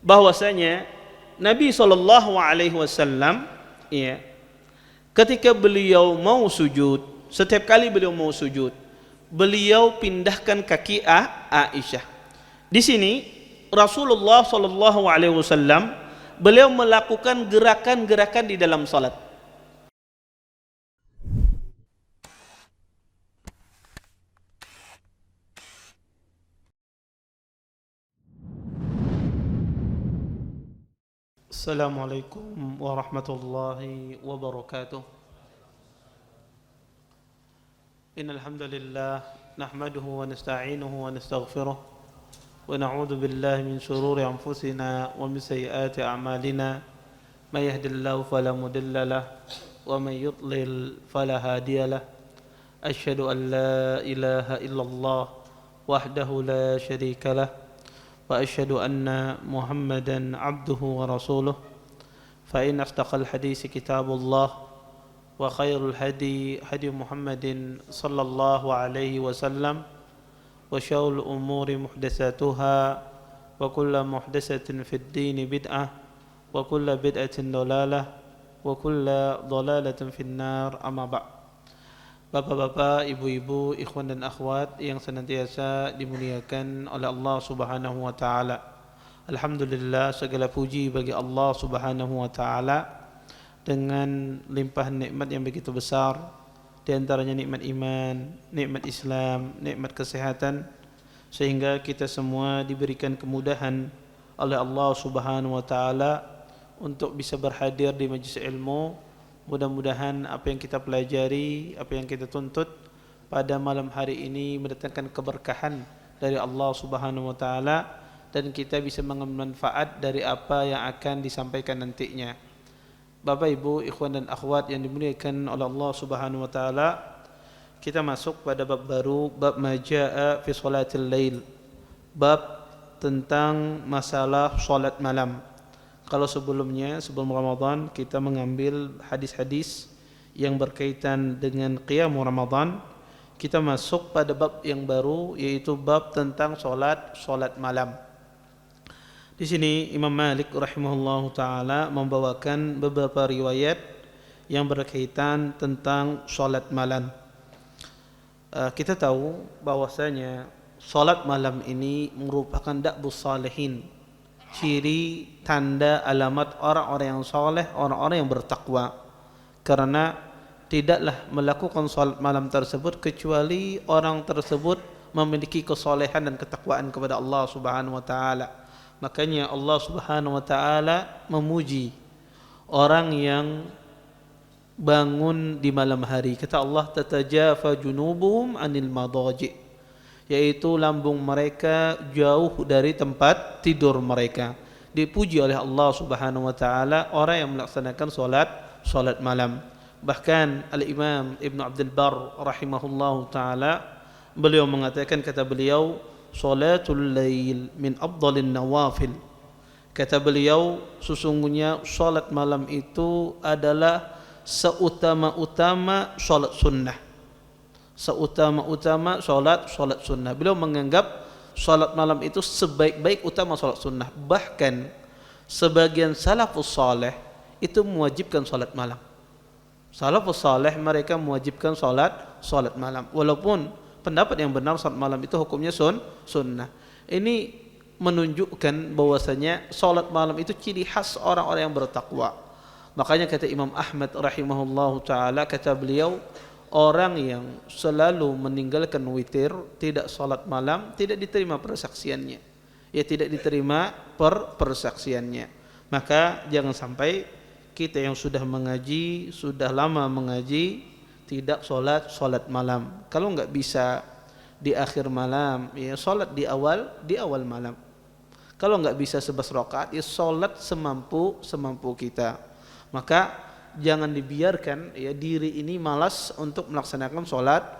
bahwasanya Nabi SAW ya, ketika beliau mau sujud, setiap kali beliau mau sujud, beliau pindahkan kaki Aisyah. Di sini Rasulullah SAW beliau melakukan gerakan-gerakan di dalam salat. Assalamualaikum warahmatullahi wabarakatuh. Innal hamdalillah nahmaduhu wa nasta'inuhu wa nastaghfiruh wa na'udzu billahi min shururi anfusina wa min sayyiati a'malina. May yahdihillahu fala mudilla lahu wa may yudlil fala hadiya lahu. Asyhadu an la ilaha illallah wahdahu la syarika lahu وأشهد أن محمدا عبده ورسوله فإن أصدق الحديث كتاب الله وخير الهدي هدي محمد صلى الله عليه وسلم وشر الأمور محدثاتها وكل محدثة في الدين بدعة وكل بدعة ضلالة وكل ضلالة في النار أما بعد. Bapak-bapak, ibu-ibu, ikhwan dan akhwat yang senantiasa dimuliakan oleh Allah Subhanahu wa taala. Alhamdulillah, segala puji bagi Allah Subhanahu wa taala dengan limpahan nikmat yang begitu besar, di antaranya nikmat iman, nikmat Islam, nikmat kesehatan, sehingga kita semua diberikan kemudahan oleh Allah Subhanahu wa taala untuk bisa berhadir di majelis ilmu. Mudah-mudahan apa yang kita pelajari, apa yang kita tuntut pada malam hari ini mendatangkan keberkahan dari Allah Subhanahu wa taala dan kita bisa mengambil manfaat dari apa yang akan disampaikan nantinya. Bapak, Ibu, ikhwan dan akhwat yang dimuliakan oleh Allah Subhanahu wa taala, kita masuk pada bab baru, bab majaa fi sholatil lail. Bab tentang masalah salat malam. Kalau sebelumnya, sebelum Ramadan, kita mengambil hadis-hadis yang berkaitan dengan qiyam Ramadan, kita masuk pada bab yang baru, yaitu bab tentang salat malam. Di sini Imam Malik rahimahullahu taala membawakan beberapa riwayat yang berkaitan tentang salat malam. Kita tahu bahwasanya salat malam ini merupakan da'bus salihin, ciri tanda alamat orang-orang yang soleh, orang-orang yang bertakwa. Karena tidaklah melakukan salat malam tersebut kecuali orang tersebut memiliki kesolehan dan ketakwaan kepada Allah Subhanahu wa taala. Makanya Allah Subhanahu wa taala memuji orang yang bangun di malam hari. Kata Allah, tatajafa junubuhum anil madaji', yaitu lambung mereka jauh dari tempat tidur mereka. Dipuji oleh Allah Subhanahu wa taala orang yang melaksanakan salat malam. Bahkan Al-Imam Ibn Abdul Barr rahimahullahu taala, beliau mengatakan, kata beliau, salatul lail min afdhalin nawafil. Kata beliau, sesungguhnya salat malam itu adalah seutama-utama salat sunnah. Seutama-utama salat sunnah. Beliau menganggap salat malam itu sebaik-baik utama salat sunnah. Bahkan sebagian salafus saleh itu mewajibkan salat malam. Salafus saleh mereka mewajibkan salat malam. Walaupun pendapat yang benar salat malam itu hukumnya sunnah. Ini menunjukkan bahwasanya salat malam itu ciri khas orang-orang yang bertakwa. Makanya kata Imam Ahmad rahimahullahu taala, kata beliau, orang yang selalu meninggalkan witir, tidak salat malam, tidak diterima persaksiannya. Ya, tidak diterima persaksiannya. Maka jangan sampai kita yang sudah mengaji, sudah lama mengaji, tidak salat malam. Kalau enggak bisa di akhir malam, ya salat di awal malam. Kalau enggak bisa 11 rakaat, ya salat semampu kita. Maka jangan dibiarkan ya diri ini malas untuk melaksanakan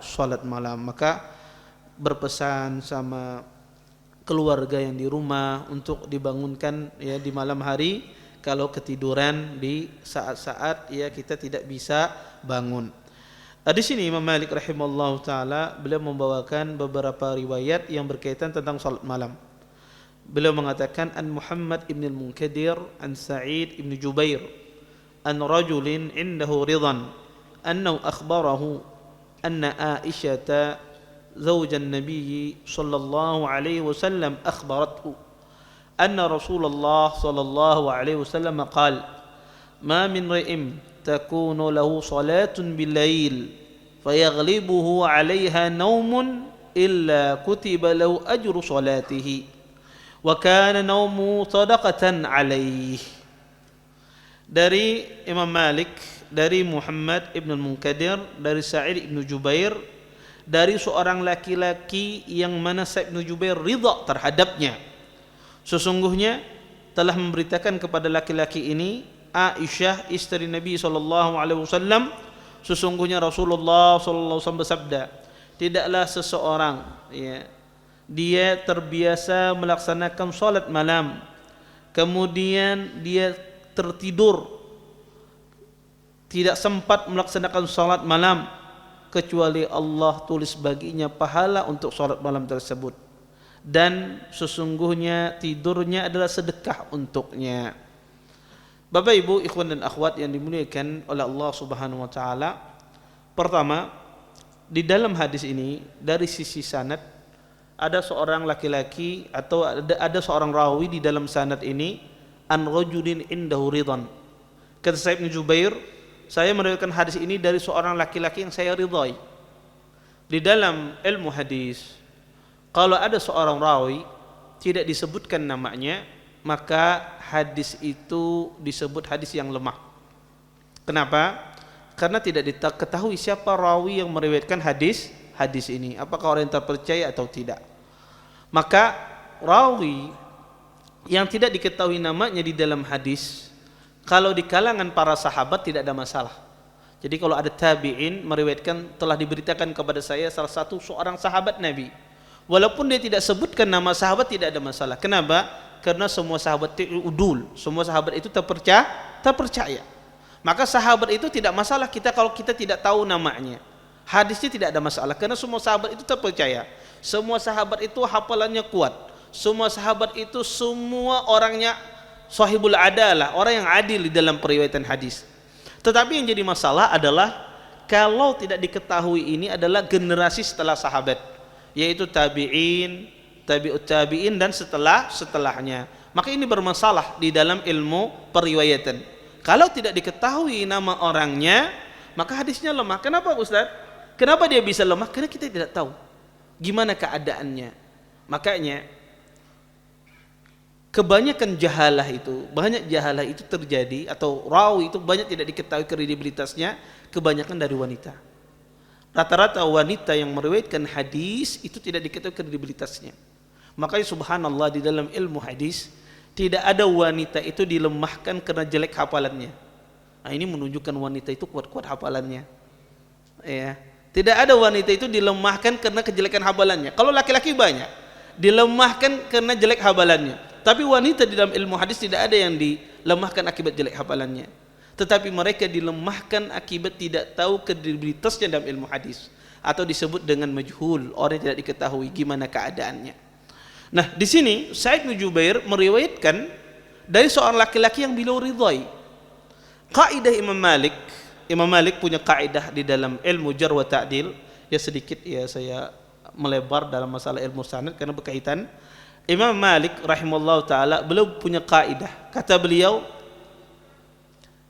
salat malam. Maka berpesan sama keluarga yang di rumah untuk dibangunkan ya di malam hari kalau ketiduran di saat-saat ya kita tidak bisa bangun. Di sini Imam Malik rahimahullahu taala beliau membawakan beberapa riwayat yang berkaitan tentang salat malam. Beliau mengatakan an Muhammad ibn al-Munkadir an Sa'id ibn Jubair an rajulin indahu ridan annahu akhbarahu anna Aisyah زوج النبي صلى الله عليه وسلم أخبرته أن رسول الله صلى الله عليه وسلم قال ما من امرئ تكون له صلاة بالليل فيغلبه عليها نوم إلا كتب له أجر صلاته وكان نومه صدقة عليه. Dari Imam Malik, dari Muhammad ibn al-Munkadir, dari Sa'id ibn Jubair, dari seorang laki-laki yang mana Sa'id ibn Jubair ridha terhadapnya. Sesungguhnya telah memberitakan kepada laki-laki ini, Aisyah istri Nabi SAW, sesungguhnya Rasulullah SAW bersabda, tidaklah seseorang dia terbiasa melaksanakan salat malam, kemudian dia tertidur, tidak sempat melaksanakan salat malam, kecuali Allah tulis baginya pahala untuk salat malam tersebut, dan sesungguhnya tidurnya adalah sedekah untuknya. Bapak Ibu, ikhwan dan akhwat yang dimuliakan oleh Allah Subhanahu wa taala, pertama, di dalam hadis ini dari sisi sanad ada seorang laki-laki atau ada seorang rawi di dalam sanad ini, an rajulin indahu ridan. Kata Sa'id bin Jubair, saya meriwayatkan hadis ini dari seorang laki-laki yang saya ridhai. Di dalam ilmu hadis, kalau ada seorang rawi tidak disebutkan namanya, maka hadis itu disebut hadis yang lemah. Kenapa? Karena tidak diketahui siapa rawi yang meriwayatkan hadis ini, apakah orang yang terpercaya atau tidak. Maka rawi yang tidak diketahui namanya di dalam hadis, kalau di kalangan para sahabat tidak ada masalah. Jadi kalau ada tabi'in meriwayatkan, telah diberitakan kepada saya salah satu seorang sahabat Nabi, walaupun dia tidak sebutkan nama sahabat, tidak ada masalah. Kenapa? Karena semua sahabat itu udul, semua sahabat itu terpercaya. Maka sahabat itu tidak masalah kita kalau kita tidak tahu namanya. Hadisnya tidak ada masalah karena semua sahabat itu terpercaya. Semua sahabat itu hafalannya kuat. Semua sahabat itu semua orangnya sahibul adalah, orang yang adil di dalam periwayatan hadis. Tetapi yang jadi masalah adalah kalau tidak diketahui ini adalah generasi setelah sahabat, yaitu tabi'in, tabi'ut tabi'in dan setelahnya. Maka ini bermasalah di dalam ilmu periwayatan. Kalau tidak diketahui nama orangnya, maka hadisnya lemah. Kenapa Ustaz? Kenapa dia bisa lemah? Karena kita tidak tahu gimana keadaannya. Makanya kebanyakan banyak jahalah itu terjadi, atau rawi itu banyak tidak diketahui kredibilitasnya, kebanyakan dari wanita. Rata-rata wanita yang meriwayatkan hadis itu tidak diketahui kredibilitasnya. Makanya subhanallah, di dalam ilmu hadis tidak ada wanita itu dilemahkan karena jelek hafalannya. Nah, ini menunjukkan wanita itu kuat-kuat hafalannya. Ya. Tidak ada wanita itu dilemahkan karena kejelekan hafalannya. Kalau laki-laki banyak dilemahkan karena jelek hafalannya. Tapi wanita di dalam ilmu hadis tidak ada yang dilemahkan akibat jelek hafalannya. Tetapi mereka dilemahkan akibat tidak tahu kredibilitasnya dalam ilmu hadis, atau disebut dengan majhul, orang yang tidak diketahui gimana keadaannya. Nah, di sini Sa'id bin Jubair meriwayatkan dari seorang laki-laki yang beliau ridhai. Kaidah Imam Malik punya kaidah di dalam ilmu jarh wa ta'dil. Ya sedikit ya saya melebar dalam masalah ilmu sanad karena berkaitan. Imam Malik rahimahullah ta'ala, beliau punya kaidah. Kata beliau,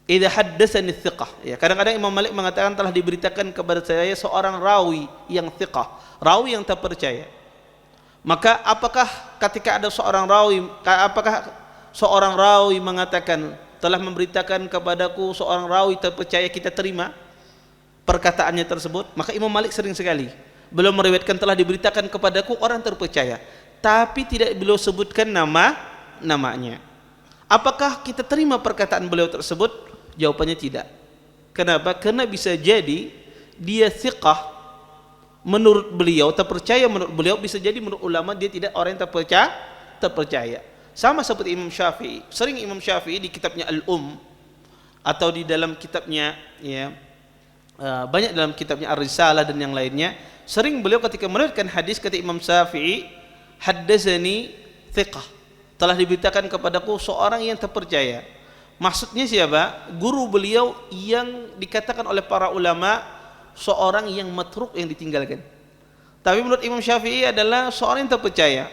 idza haddatsani thiqah. Ya, kadang-kadang Imam Malik mengatakan telah diberitakan kepada saya seorang rawi yang thiqah, rawi yang terpercaya. Maka apakah ketika ada seorang rawi mengatakan telah memberitakan kepadaku seorang rawi terpercaya, kita terima perkataannya tersebut? Maka Imam Malik sering sekali beliau meriwayatkan telah diberitakan kepadaku orang terpercaya, tapi tidak beliau sebutkan namanya. Apakah kita terima perkataan beliau tersebut? Jawabannya tidak. Kenapa? Karena bisa jadi dia thiqah menurut beliau, terpercaya menurut beliau, bisa jadi menurut ulama dia tidak orang yang terpercaya. Sama seperti Imam Syafi'i. Sering Imam Syafi'i di kitabnya Al-Um atau di dalam kitabnya banyak dalam kitabnya Ar-Risalah dan yang lainnya, sering beliau ketika meriwayatkan hadis kata Imam Syafi'i, haddatsani thiqah, telah diberitakan kepadaku seorang yang terpercaya. Maksudnya siapa? Guru beliau yang dikatakan oleh para ulama seorang yang matruk, yang ditinggalkan. Tapi menurut Imam Syafi'i adalah seorang yang terpercaya.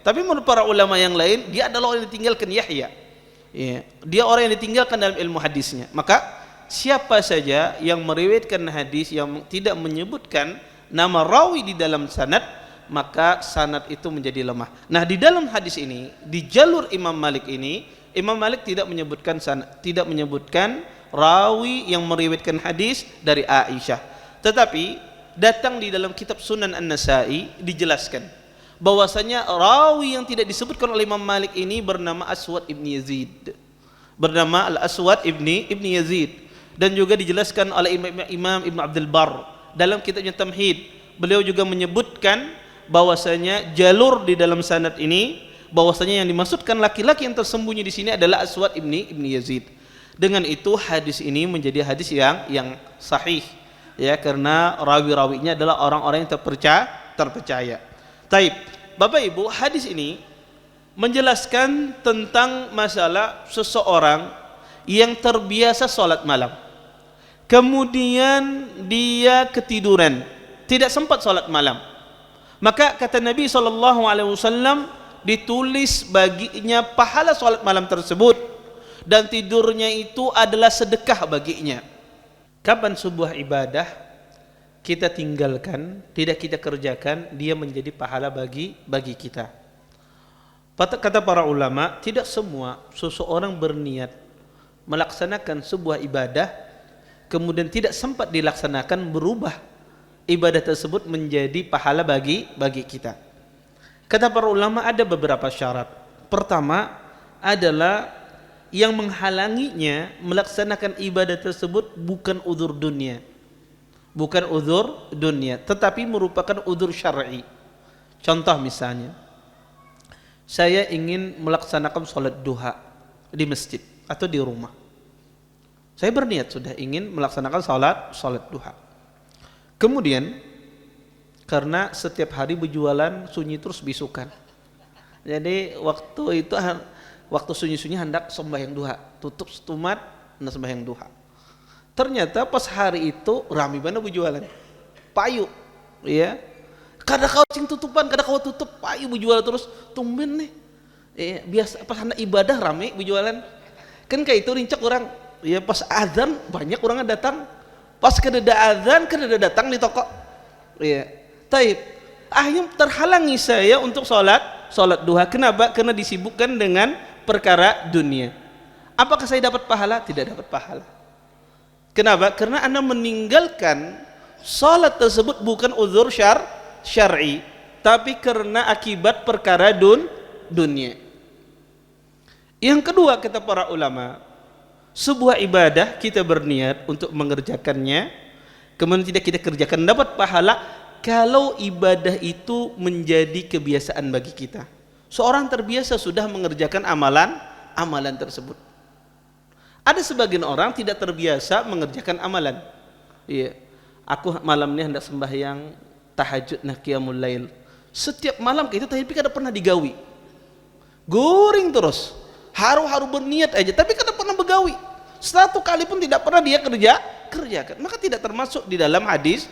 Tapi menurut para ulama yang lain, dia adalah orang yang ditinggalkan Yahya. Ya, dia orang yang ditinggalkan dalam ilmu hadisnya. Maka siapa saja yang meriwayatkan hadis yang tidak menyebutkan nama rawi di dalam sanad, maka sanad itu menjadi lemah. Nah, di dalam hadis ini, di jalur Imam Malik ini, Imam Malik tidak menyebutkan sanad, tidak menyebutkan rawi yang meriwayatkan hadis dari Aisyah. Tetapi datang di dalam kitab Sunan An-Nasa'i dijelaskan bahwasanya rawi yang tidak disebutkan oleh Imam Malik ini bernama Aswad ibni Yazid, bernama Al-Aswad ibni Yazid, dan juga dijelaskan oleh Imam Ibn Abdul Barr dalam kitabnya Tamhid. Beliau juga menyebutkan bahwasanya jalur di dalam sanad ini, bahwasanya yang dimaksudkan laki-laki yang tersembunyi di sini adalah Aswad ibni Yazid. Dengan itu hadis ini menjadi hadis yang sahih, ya, karena rawi-rawinya adalah orang-orang yang terpercaya. Taib, Bapak Ibu, hadis ini menjelaskan tentang masalah seseorang yang terbiasa sholat malam, kemudian dia ketiduran, tidak sempat sholat malam. Maka kata Nabi SAW, ditulis baginya pahala sholat malam tersebut, dan tidurnya itu adalah sedekah baginya. Kapan sebuah ibadah kita tinggalkan, tidak kita kerjakan, dia menjadi pahala bagi kita. Kata para ulama, tidak semua seseorang berniat melaksanakan sebuah ibadah kemudian tidak sempat dilaksanakan, berubah ibadah tersebut menjadi pahala bagi kita. Kata para ulama, ada beberapa syarat. Pertama adalah yang menghalanginya melaksanakan ibadah tersebut bukan uzur dunia, tetapi merupakan uzur syar'i. Contoh misalnya, saya ingin melaksanakan sholat duha di masjid atau di rumah. Saya berniat sudah ingin melaksanakan sholat duha. Kemudian karena setiap hari berjualan sunyi terus bisukan, jadi waktu sunyi-sunyi hendak sembahyang duha, tutup stumat, nah sembahyang duha. Ternyata pas hari itu rame banget berjualan payu, ya. Kada kau cing tutupan, kada kau tutup payu berjualan terus, tumben nih. Biasa pas hendak ibadah rame berjualan. Kan kayak itu rincak orang. Ya pas azan banyak orangnya datang. Pas kada azan kada datang di toko. Ya. Taib. Akhirnya terhalangi saya untuk sholat duha. Kenapa? Karena disibukkan dengan perkara dunia. Apakah saya dapat pahala? Tidak dapat pahala. Kenapa? Karena Anda meninggalkan salat tersebut bukan uzur syar'i, tapi karena akibat perkara dunia. Yang kedua, kata para ulama, sebuah ibadah kita berniat untuk mengerjakannya, kemudian tidak kita kerjakan, dapat pahala kalau ibadah itu menjadi kebiasaan bagi kita. Seorang terbiasa sudah mengerjakan amalan tersebut. Ada sebagian orang tidak terbiasa mengerjakan amalan. Iya, aku malam ini hendak sembahyang tahajud nah qiyamul lail. Setiap malam kita tahajud kada pernah digawi. Goring terus. Haru-haru berniat aja, tapi kada pernah begawi. Satu kali pun tidak pernah dia kerjakan. Maka tidak termasuk di dalam hadis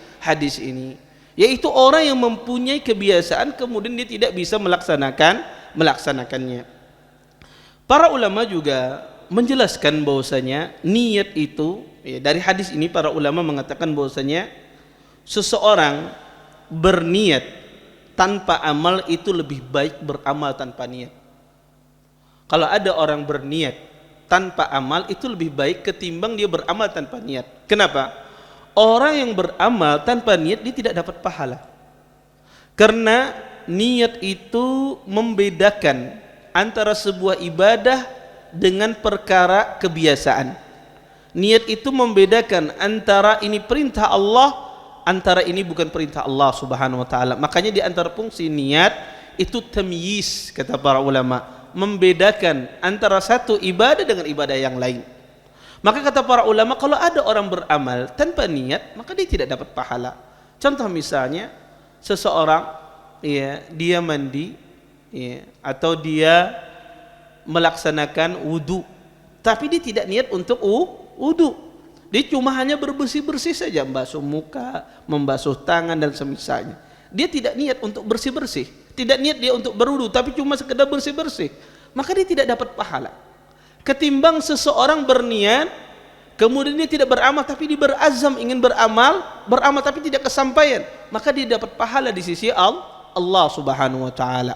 ini. Yaitu orang yang mempunyai kebiasaan kemudian dia tidak bisa melaksanakannya. Para ulama juga menjelaskan bahwasanya niat itu, ya, dari hadis ini para ulama mengatakan bahwasanya seseorang berniat tanpa amal itu lebih baik beramal tanpa niat. Kalau ada orang berniat tanpa amal itu lebih baik ketimbang dia beramal tanpa niat. Kenapa? Orang yang beramal tanpa niat dia tidak dapat pahala. Karena niat itu membedakan antara sebuah ibadah dengan perkara kebiasaan. Niat itu membedakan antara ini perintah Allah, antara ini bukan perintah Allah Subhanahu wa taala. Makanya di antara fungsi niat itu tamyiz, kata para ulama, membedakan antara satu ibadah dengan ibadah yang lain. Maka kata para ulama, kalau ada orang beramal tanpa niat, maka dia tidak dapat pahala. Contoh misalnya seseorang, ya, dia mandi, ya, atau dia melaksanakan wudu, tapi dia tidak niat untuk wudu. Dia cuma hanya berbersih-bersih saja, membasuh muka, membasuh tangan dan semisalnya. Dia tidak niat untuk bersih-bersih, tidak niat dia untuk berwudu, tapi cuma sekedar bersih-bersih, maka dia tidak dapat pahala. Ketimbang seseorang berniat, kemudian dia tidak beramal, tapi dia berazam ingin beramal tapi tidak kesampaian, maka dia dapat pahala di sisi Allah Subhanahu wa taala.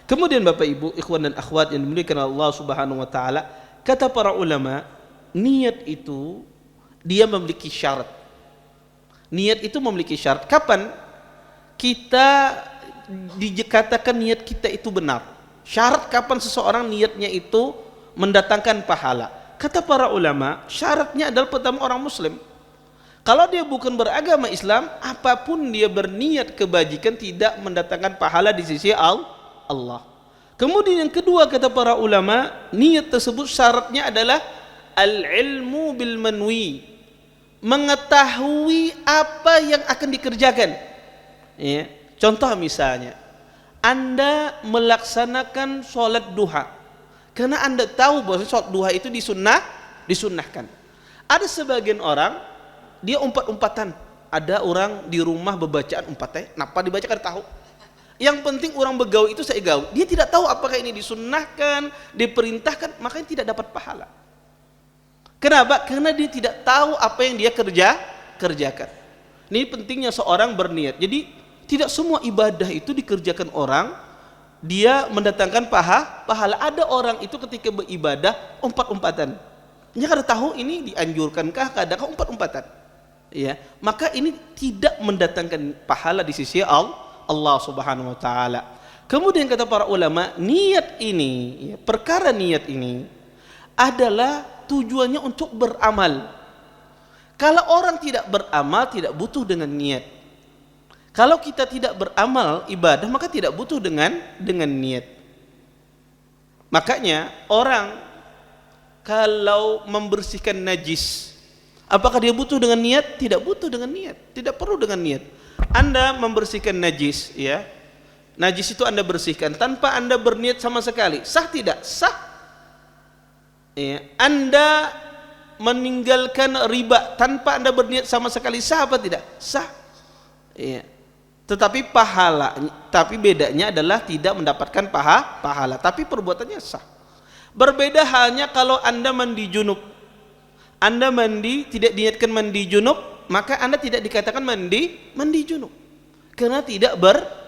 Kemudian Bapak Ibu, ikhwan dan akhwat yang dimuliakan Allah Subhanahu wa taala, kata para ulama, niat itu dia memiliki syarat. Niat itu memiliki syarat. Kapan kita dikatakan niat kita itu benar? Syarat kapan seseorang niatnya itu mendatangkan pahala? Kata para ulama, syaratnya adalah pertama orang muslim. Kalau dia bukan beragama Islam, apapun dia berniat kebajikan tidak mendatangkan pahala di sisi Allah. Kemudian yang kedua kata para ulama, niat tersebut syaratnya adalah al-ilmu bil manwi, mengetahui apa yang akan dikerjakan. Ya. Contoh misalnya, Anda melaksanakan sholat duha karena Anda tahu bahwa sholat duha itu disunnahkan. Ada sebagian orang dia umpat-umpatan. Ada orang di rumah bebacaan umpatnya, napa dibacakan tahu. Yang penting orang begaul itu saya gaul. Dia tidak tahu apakah ini disunnahkan, diperintahkan, makanya tidak dapat pahala. Kenapa? Karena dia tidak tahu apa yang dia kerjakan. Ini pentingnya seorang berniat. Jadi tidak semua ibadah itu dikerjakan orang dia mendatangkan pahala. Ada orang itu ketika beribadah umpat-umpatan. Dia kada tahu ini dianjurkankah, kadang umpat-umpatan. Ya, maka ini tidak mendatangkan pahala di sisi Allah Subhanahu wa taala. Kemudian kata para ulama, niat ini, ya, perkara niat ini adalah tujuannya untuk beramal. Kalau orang tidak beramal, tidak butuh dengan niat. Kalau kita tidak beramal ibadah, maka tidak butuh dengan niat. Makanya orang kalau membersihkan najis, apakah dia butuh dengan niat? Tidak butuh dengan niat, tidak perlu dengan niat. Anda membersihkan najis, ya, najis itu Anda bersihkan tanpa Anda berniat sama sekali, sah tidak? Sah. Ya. Anda meninggalkan riba tanpa Anda berniat sama sekali, sah apa tidak? Sah. Ya. Tetapi tapi bedanya adalah tidak mendapatkan pahala, tapi perbuatannya sah. Berbeda halnya kalau Anda mandi junub. Anda mandi tidak diniatkan mandi junub, maka Anda tidak dikatakan mandi junub karena tidak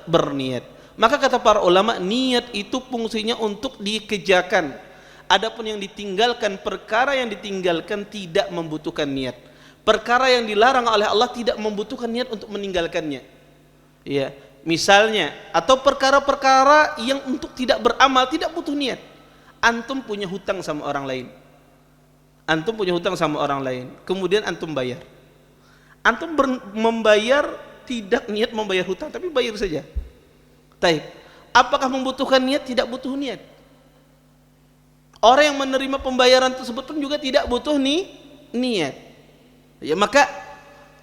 berniat. Maka kata para ulama, niat itu fungsinya untuk dikerjakan. Adapun yang ditinggalkan, perkara yang ditinggalkan tidak membutuhkan niat. Perkara yang dilarang oleh Allah tidak membutuhkan niat untuk meninggalkannya. Ya, misalnya, atau perkara-perkara yang untuk tidak beramal tidak butuh niat. Antum punya hutang sama orang lain. Kemudian antum bayar. Antum membayar tidak niat membayar hutang, tapi bayar saja. Taib. Apakah membutuhkan niat? Tidak butuh niat. Orang yang menerima pembayaran tersebut pun juga tidak butuh niat. Ya, maka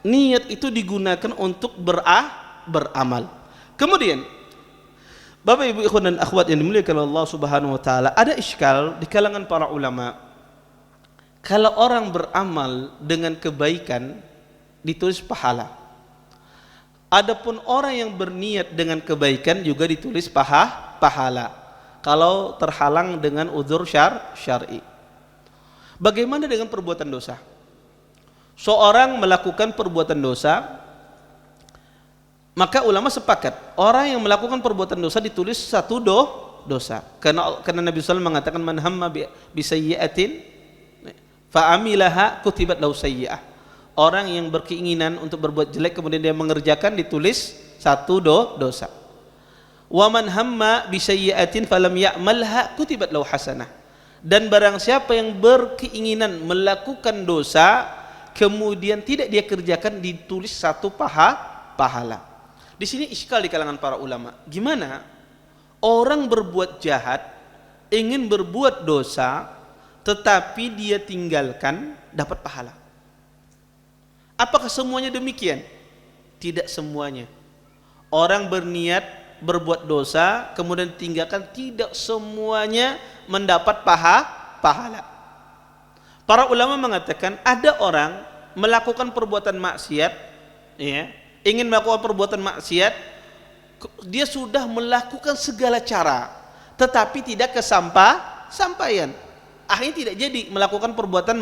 niat itu digunakan untuk beramal. Kemudian Bapak Ibu ikhwan dan akhwat yang dimuliakan Allah Subhanahu wa taala, ada iskal di kalangan para ulama. Kalau orang beramal dengan kebaikan ditulis pahala. Adapun orang yang berniat dengan kebaikan juga ditulis pahala. Kalau terhalang dengan uzur syar'i. Bagaimana dengan perbuatan dosa? Seorang melakukan perbuatan dosa, maka ulama sepakat orang yang melakukan perbuatan dosa ditulis satu dosa. Karena Nabi SAW mengatakan man hamma bisayyi'atin fa amilaha kutibat lahu sayyi'ah. Orang yang berkeinginan untuk berbuat jelek kemudian dia mengerjakan ditulis satu dosa. Wa man hamma bisayyi'atin falam ya'malha kutibat lahu hasanah. Dan barang siapa yang berkeinginan melakukan dosa kemudian tidak dia kerjakan ditulis satu pahala. Di sini iskal di kalangan para ulama. Gimana orang berbuat jahat, ingin berbuat dosa, tetapi dia tinggalkan dapat pahala? Apakah semuanya demikian? Tidak semuanya. Orang berniat berbuat dosa kemudian tinggalkan, tidak semuanya mendapat pahala. Para ulama mengatakan ada orang melakukan perbuatan maksiat, ya, ingin melakukan perbuatan maksiat, dia sudah melakukan segala cara, tetapi tidak kesampaian. Akhirnya tidak jadi melakukan perbuatan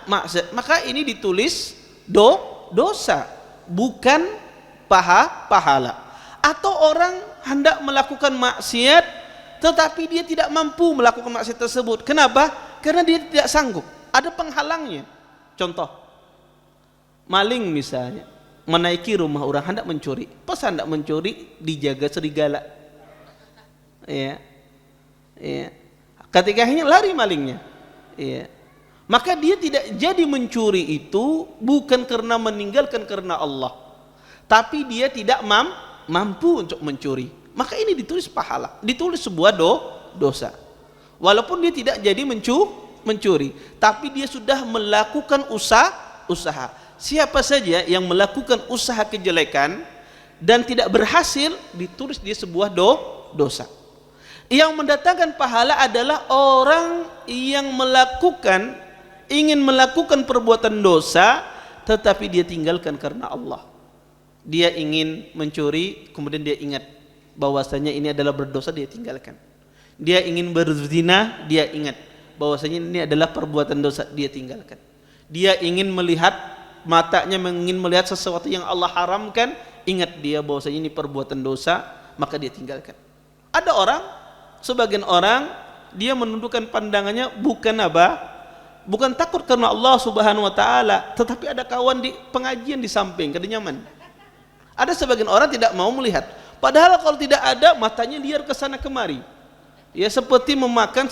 maksiat. Maka ini ditulis dosa, bukan pahala. Atau orang hendak melakukan maksiat tetapi dia tidak mampu melakukan maksiat tersebut. Kenapa? Karena dia tidak sanggup, ada penghalangnya. Contoh, maling misalnya menaiki rumah orang hendak mencuri, pas hendak mencuri dijaga serigala, ya. Ketika akhirnya lari malingnya, ya. Maka dia tidak jadi mencuri itu bukan karena meninggalkan karena Allah, tapi dia tidak mampu untuk mencuri. Maka ini ditulis pahala, ditulis sebuah dosa. Walaupun dia tidak jadi mencuri, tapi dia sudah melakukan usaha. Siapa saja yang melakukan usaha kejelekan dan tidak berhasil, ditulis dia sebuah dosa. Yang mendatangkan pahala adalah orang yang ingin melakukan perbuatan dosa tetapi dia tinggalkan karena Allah. Dia ingin mencuri, kemudian dia ingat bahwasanya ini adalah berdosa, dia tinggalkan. Dia ingin berzina, dia ingat bahwasanya ini adalah perbuatan dosa, dia tinggalkan. Dia ingin melihat, matanya ingin melihat sesuatu yang Allah haramkan, ingat dia bahwasanya ini perbuatan dosa, maka dia tinggalkan. Ada orang, sebagian orang, dia menundukkan pandangannya bukan takut karena Allah Subhanahu wa taala, tetapi ada kawan di pengajian di samping, kada nyaman. Ada sebagian orang tidak mau melihat, padahal kalau tidak ada, matanya liar ke sana kemari, ya, seperti memakan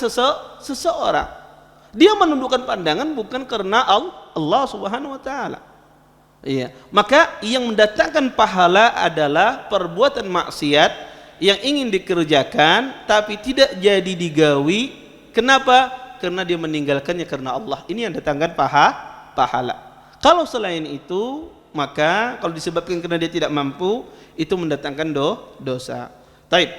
seseorang. Dia menundukkan pandangan bukan karena Allah Subhanahu wa taala. Iya, maka yang mendatangkan pahala adalah perbuatan maksiat yang ingin dikerjakan tapi tidak jadi digawi. Kenapa? Karena dia meninggalkannya karena Allah. Ini yang datangkan pahala. Kalau selain itu, maka kalau disebabkan karena dia tidak mampu, itu mendatangkan dosa. Taib.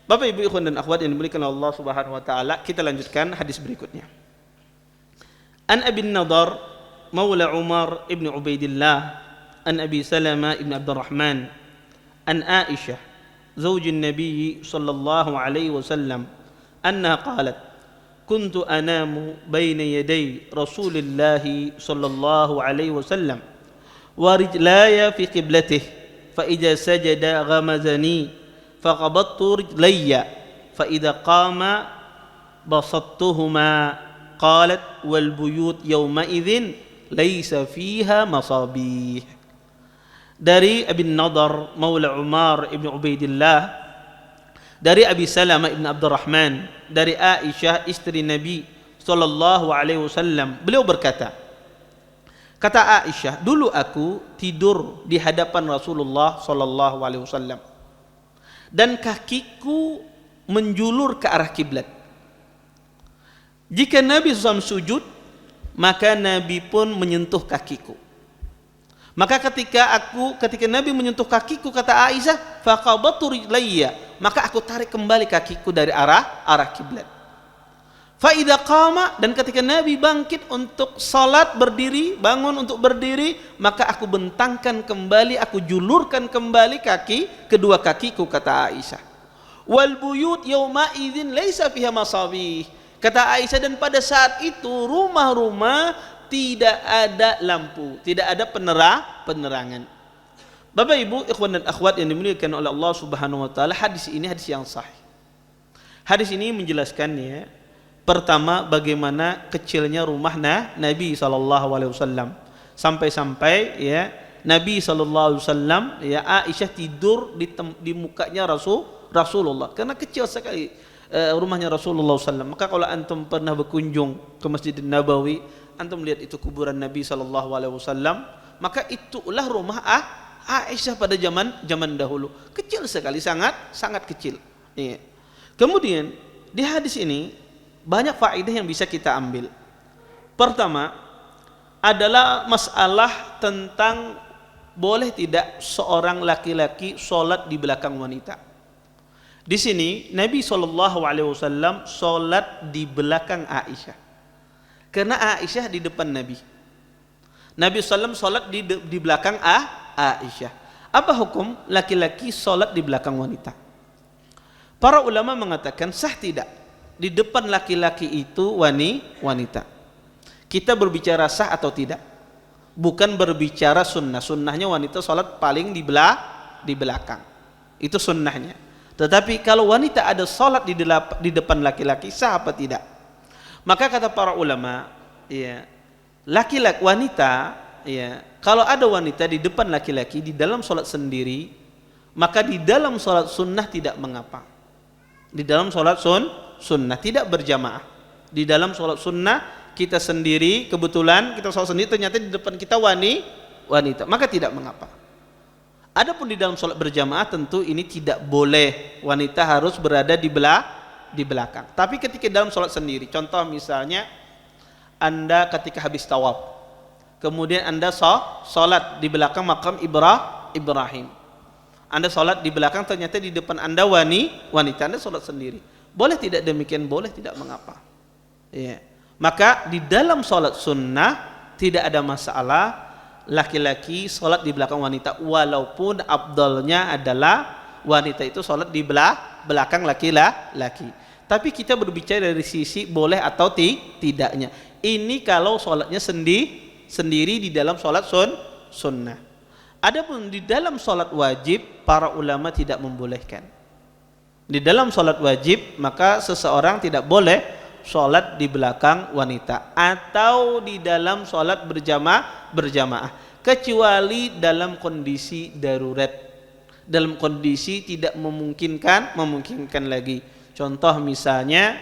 Bapak Ibu ikhwan dan akhwat yang dimuliakan Allah Subhanahu wa taala, kita lanjutkan hadis berikutnya. An Abi Nadar Maula Umar ibn Ubaidillah an Abi Salama ibn Abdurrahman an Aisyah زوج النبي صلى الله عليه وسلم أنها قالت كنت أنام بين يدي رسول الله صلى الله عليه وسلم ورجلاي في قبلته فإذا سجد غمزني فقبضت رجلي فإذا قام بسطتهما قالت والبيوت يومئذ ليس فيها مصابيح. Dari Abi Nadar Maula Umar ibn Ubaidillah, dari Abi Salamah ibn Abdurrahman, dari Aisyah istri Nabi sallallahu alaihi wasallam, beliau berkata, kata Aisyah, dulu aku tidur di hadapan Rasulullah sallallahu alaihi wasallam dan kakiku menjulur ke arah kiblat. Jika Nabi SAW sujud, maka Nabi pun menyentuh kakiku. Maka ketika Nabi menyentuh kakiku, kata Aisyah, faqabatu rijlayya, maka aku tarik kembali kakiku dari arah kiblat. Fa idza qama, dan ketika Nabi bangkit untuk salat berdiri, bangun untuk berdiri, maka aku bentangkan kembali, aku julurkan kembali kedua kakiku, kata Aisyah. Wal buyut yauma idzin laisa fiha masabih. Kata Aisyah, dan pada saat itu rumah-rumah tidak ada lampu, tidak ada penerangan. Bapak Ibu ikhwan dan akhwat yang dimuliakan oleh Allah Subhanahu wa taala, hadis ini hadis yang sahih. Hadis ini menjelaskannya, pertama bagaimana kecilnya rumah Nabi sallallahu alaihi wasallam, sampai-sampai ya Nabi sallallahu alaihi wasallam, ya, Aisyah tidur di mukanya Rasulullah karena kecil sekali rumahnya Rasulullah SAW. Maka kalau antum pernah berkunjung ke Masjid Nabawi, antum lihat itu kuburan Nabi SAW, maka itulah rumah Aisyah pada zaman dahulu. Kecil sekali, sangat kecil. Iya. Kemudian di hadis ini banyak faedah yang bisa kita ambil. Pertama adalah masalah tentang boleh tidak seorang laki-laki sholat di belakang wanita. Di sini Nabi SAW sholat di belakang Aisyah. Karena Aisyah di depan Nabi. Nabi SAW sholat di belakang Aisyah. Apa hukum laki-laki sholat di belakang wanita? Para ulama mengatakan sah tidak di depan laki-laki itu wanita. Kita berbicara sah atau tidak, bukan berbicara sunnah. Sunnahnya wanita sholat paling di belakang. Itu sunnahnya. Tetapi kalau wanita ada sholat di depan laki-laki, sah apa tidak? Maka kata para ulama, ya, laki-laki wanita, ya, kalau ada wanita di depan laki-laki di dalam sholat sendiri, maka di dalam sholat sunnah tidak mengapa. Di dalam sholat sunnah tidak berjamaah. Di dalam sholat sunnah kita sendiri, kebetulan kita sholat sendiri, ternyata di depan kita wanita, maka tidak mengapa. Adapun di dalam sholat berjamaah tentu ini tidak boleh, wanita harus berada di belakang. Tapi ketika dalam sholat sendiri, contoh misalnya Anda ketika habis tawaf, kemudian Anda sholat di belakang makam Ibrahim. Anda sholat di belakang, ternyata di depan Anda wanita, Anda sholat sendiri. Boleh tidak demikian? Boleh, tidak mengapa. Ya. Maka di dalam sholat sunnah tidak ada masalah laki-laki sholat di belakang wanita, walaupun afdalnya adalah wanita itu sholat di belakang laki-laki. Tapi kita berbicara dari sisi boleh atau tidaknya. Ini kalau sholatnya sendiri di dalam sholat sunnah. Adapun di dalam sholat wajib, para ulama tidak membolehkan. Di dalam sholat wajib, maka seseorang tidak boleh sholat di belakang wanita atau di dalam sholat berjamaah, kecuali dalam kondisi darurat, dalam kondisi tidak memungkinkan lagi. Contoh misalnya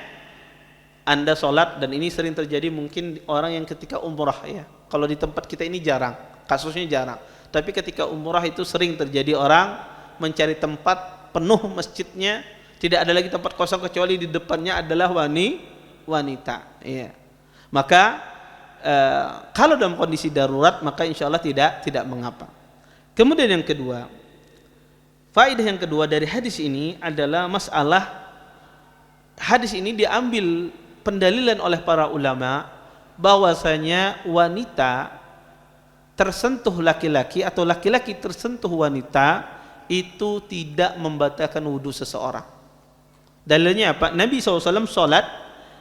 Anda sholat, dan ini sering terjadi mungkin orang yang ketika umrah, ya, kalau di tempat kita ini jarang, kasusnya jarang, tapi ketika umrah itu sering terjadi orang mencari tempat penuh masjidnya, tidak ada lagi tempat kosong kecuali di depannya adalah wanita, ya. Maka kalau dalam kondisi darurat, maka insya Allah tidak mengapa. Kemudian yang kedua, faedah yang kedua dari hadis ini adalah masalah hadis ini diambil pendalilan oleh para ulama bahwasanya wanita tersentuh laki-laki atau laki-laki tersentuh wanita itu tidak membatalkan wudhu seseorang. Dalilnya apa? Nabi SAW sholat,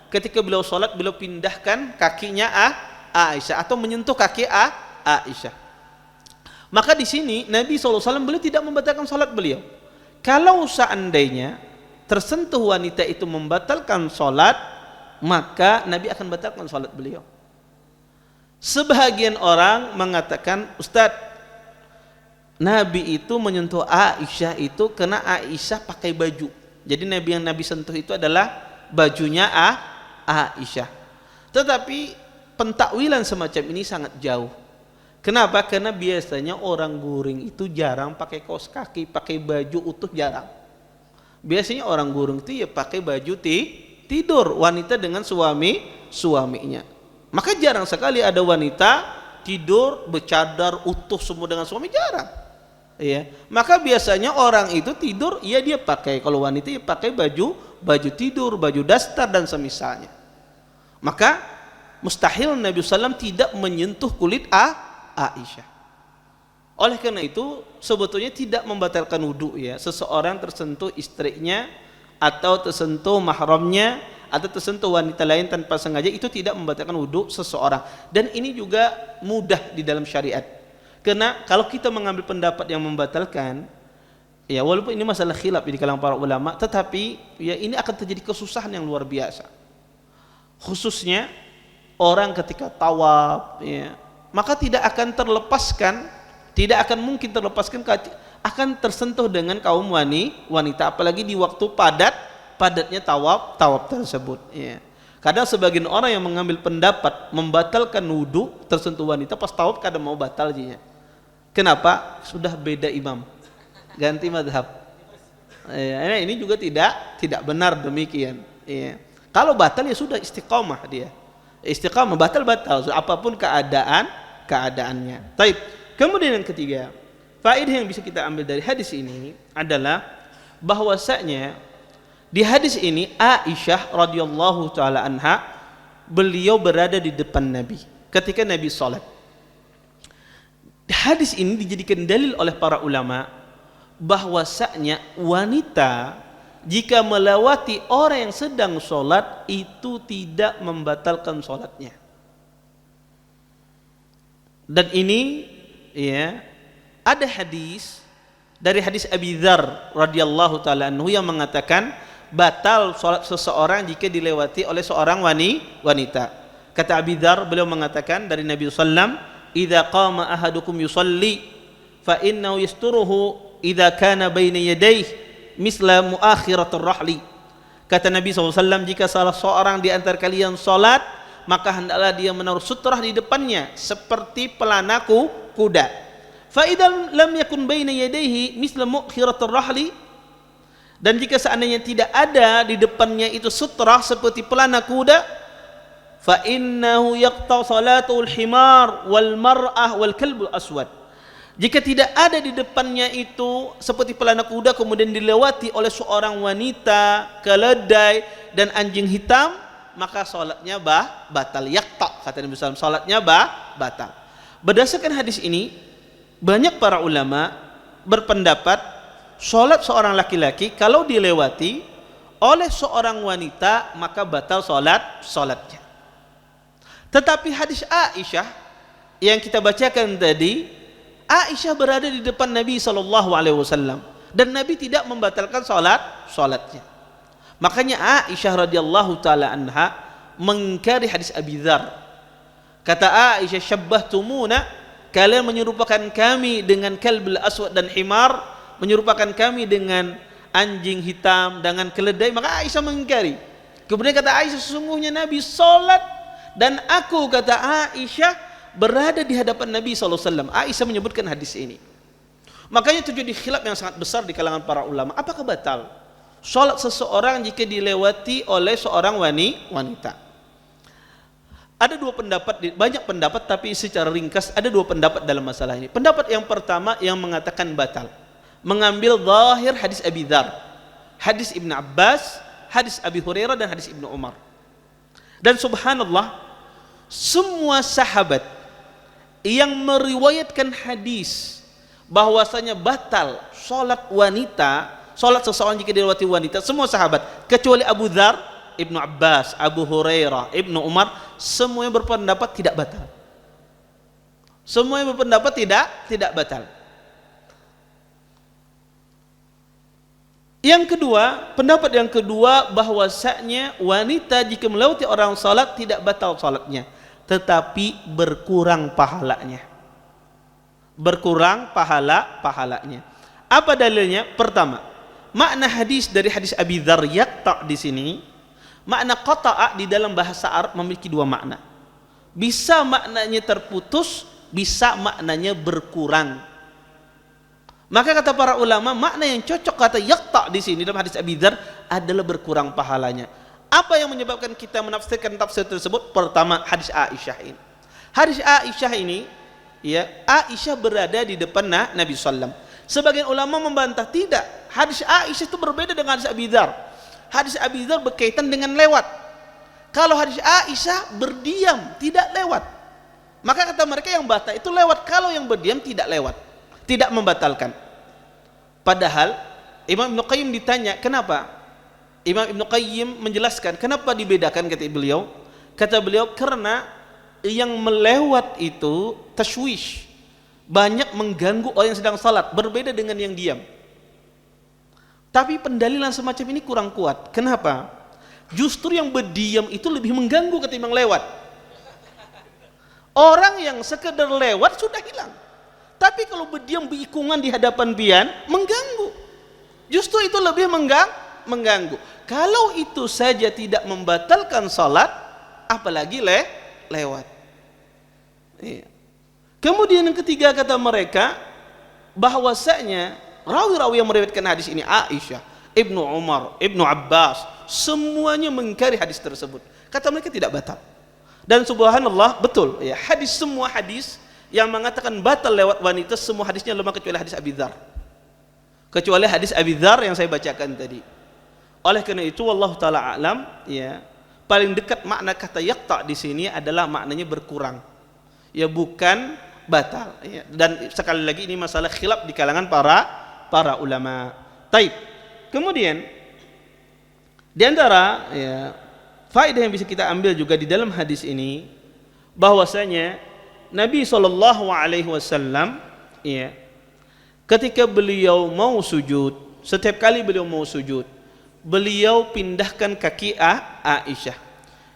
ketika beliau sholat, beliau pindahkan kakinya Aisyah atau menyentuh kaki Aisyah. Maka di sini Nabi SAW beliau tidak membatalkan sholat beliau. Kalau seandainya tersentuh wanita itu membatalkan sholat, maka Nabi akan batalkan sholat beliau. Sebahagian orang mengatakan, Ustadz, Nabi itu menyentuh Aisyah itu karena Aisyah pakai baju. Jadi Nabi yang Nabi sentuh itu adalah bajunya Aisyah. Tetapi pentakwilan semacam ini sangat jauh. Kenapa? Karena biasanya orang guring itu jarang pakai kaos kaki, pakai baju utuh jarang. Biasanya orang guring itu ya pakai baju tidur, wanita dengan suaminya. Maka jarang sekali ada wanita tidur bercadar utuh semua dengan suami, jarang. Ya, maka biasanya orang itu tidur, ya dia pakai, kalau wanita ya pakai baju tidur, baju daster dan semisalnya. Maka mustahil Nabi SAW tidak menyentuh kulit Aisyah. Oleh karena itu sebetulnya tidak membatalkan wudhu, ya, seseorang tersentuh istrinya atau tersentuh mahramnya atau tersentuh wanita lain tanpa sengaja, itu tidak membatalkan wudhu seseorang. Dan ini juga mudah di dalam syariat. Karena kalau kita mengambil pendapat yang membatalkan, ya walaupun ini masalah khilaf di kalangan para ulama, tetapi ya ini akan terjadi kesusahan yang luar biasa. Khususnya orang ketika tawaf, ya, maka tidak akan mungkin terlepaskan, akan tersentuh dengan kaum wanita, apalagi di waktu padatnya tawaf tersebut, ya. Kadang sebagian orang yang mengambil pendapat membatalkan wudhu tersentuh wanita pas tawaf, kadang mau batal jinya. Kenapa? Sudah beda imam, ganti madhab. Ya, ini juga tidak benar demikian. Ya. Kalau batal ya sudah istiqamah dia. Istiqamah batal, apapun keadaannya. Baik. Kemudian yang ketiga, faedah yang bisa kita ambil dari hadis ini adalah bahwasanya Di hadis ini Aisyah radhiyallahu taala anha, beliau berada di depan Nabi ketika Nabi salat. Hadis ini dijadikan dalil oleh para ulama bahwasanya wanita jika melewati orang yang sedang salat itu tidak membatalkan salatnya. Dan ini ya, ada hadis dari hadis Abi Dzar radhiyallahu taala anhu yang mengatakan batal salat seseorang jika dilewati oleh seorang wanita. Kata Abi Dzar, beliau mengatakan dari Nabi sallam, "Idza qama ahadukum yusalli fa innahu yasturuhu idza kana baina yadayhi misla muakhiratur rahli." Kata Nabi SAW, jika salah seorang di antara kalian salat, maka hendaklah dia menaruh sutrah di depannya seperti pelana kuda. Fa idza lam yakun baina yadayhi misla muakhiratur rahli, dan jika seandainya tidak ada di depannya itu sutrah seperti pelana kuda, fa innahu yaqta salatul himar wal mar'ah wal kalbul aswad. Jika tidak ada di depannya itu seperti pelana kuda kemudian dilewati oleh seorang wanita, keledai dan anjing hitam, maka salatnya batal. Yaqta, kata Nabi SAW, salatnya batal. Berdasarkan hadis ini, banyak para ulama berpendapat salat seorang laki-laki kalau dilewati oleh seorang wanita maka batal salatnya. Tetapi hadis Aisyah yang kita bacakan tadi, Aisyah berada di depan Nabi SAW dan Nabi tidak membatalkan salatnya. Makanya Aisyah radhiyallahu taala anha mengingkari hadis Abi Dzar. Kata Aisyah, "Syabbahtumuna, kalian menyerupakan kami dengan kalbul aswad dan himar, menyerupakan kami dengan anjing hitam, dengan keledai." Maka Aisyah mengingkari. Kemudian kata Aisyah, "Sesungguhnya Nabi salat dan aku," kata Aisyah, "berada di hadapan Nabi SAW." Aisyah menyebutkan hadis ini. Makanya terjadi khilaf yang sangat besar di kalangan para ulama. Apakah batal salat seseorang jika dilewati oleh seorang wanita? Ada dua pendapat, banyak pendapat, tapi secara ringkas ada dua pendapat dalam masalah ini. Pendapat yang pertama yang mengatakan batal, mengambil zahir hadis Abi Dzar, hadis Ibnu Abbas, hadis Abi Hurairah dan hadis Ibnu Umar. Dan subhanallah, semua sahabat yang meriwayatkan hadis bahwasanya batal salat wanita, salat seseorang jika dilewati wanita, semua sahabat kecuali Abu Dzar, Ibnu Abbas, Abu Hurairah, Ibnu Umar, semuanya berpendapat tidak batal. Semuanya berpendapat tidak batal. Yang kedua, pendapat yang kedua bahwasanya wanita jika melewati orang salat tidak batal salatnya, tetapi berkurang pahalanya. Berkurang pahalanya. Apa dalilnya? Pertama, makna hadis dari hadis Abi Dzar yaqta di sini, makna qata'a di dalam bahasa Arab memiliki dua makna. Bisa maknanya terputus, bisa maknanya berkurang. Maka kata para ulama, makna yang cocok kata yaqta di sini dalam hadis Abi Dzar adalah berkurang pahalanya. Apa yang menyebabkan kita menafsirkan tafsir tersebut? Pertama, hadis Aisyah ini. Hadis Aisyah ini, ya, Aisyah berada di depan Nabi SAW. Sebagian ulama membantah, tidak. Hadis Aisyah itu berbeda dengan hadis Abi Dzar. Hadis Abi Dzar berkaitan dengan lewat. Kalau hadis Aisyah berdiam, tidak lewat. Maka kata mereka yang batal itu lewat. Kalau yang berdiam tidak lewat, tidak membatalkan. Padahal Imam Ibnu Qayyim ditanya, kenapa? Imam Ibnu Qayyim menjelaskan kenapa dibedakan, kata beliau. Kata beliau, karena yang melewat itu tashwish, banyak mengganggu orang yang sedang salat, berbeda dengan yang diam. Tapi pendalilan semacam ini kurang kuat. Kenapa? Justru yang berdiam itu lebih mengganggu ketimbang lewat. Orang yang sekedar lewat sudah hilang. Tapi kalau berdiam berikungan di hadapan pian, mengganggu. Justru itu lebih mengganggu. Kalau itu saja tidak membatalkan salat, apalagi lewat. Iya. Kemudian yang ketiga kata mereka, bahwasanya rawi-rawi yang meriwayatkan hadis ini, Aisyah, Ibnu Umar, Ibnu Abbas, semuanya mengingkari hadis tersebut. Kata mereka tidak batal. Dan subhanallah, betul ya, semua hadis yang mengatakan batal lewat wanita, semua hadisnya lemah kecuali hadis Abi Dzar. Kecuali hadis Abi Dzar yang saya bacakan tadi. Oleh karena itu wallahu taala alam, ya, paling dekat makna kata yaqta di sini adalah maknanya berkurang. Ya, bukan batal, ya. Dan sekali lagi ini masalah khilaf di kalangan para ulama. Taib. Kemudian di antara, ya, faedah yang bisa kita ambil juga di dalam hadis ini bahwasanya Nabi sallallahu alaihi wasallam, ya, ketika beliau mau sujud, setiap kali beliau mau sujud, beliau pindahkan kaki Aisyah.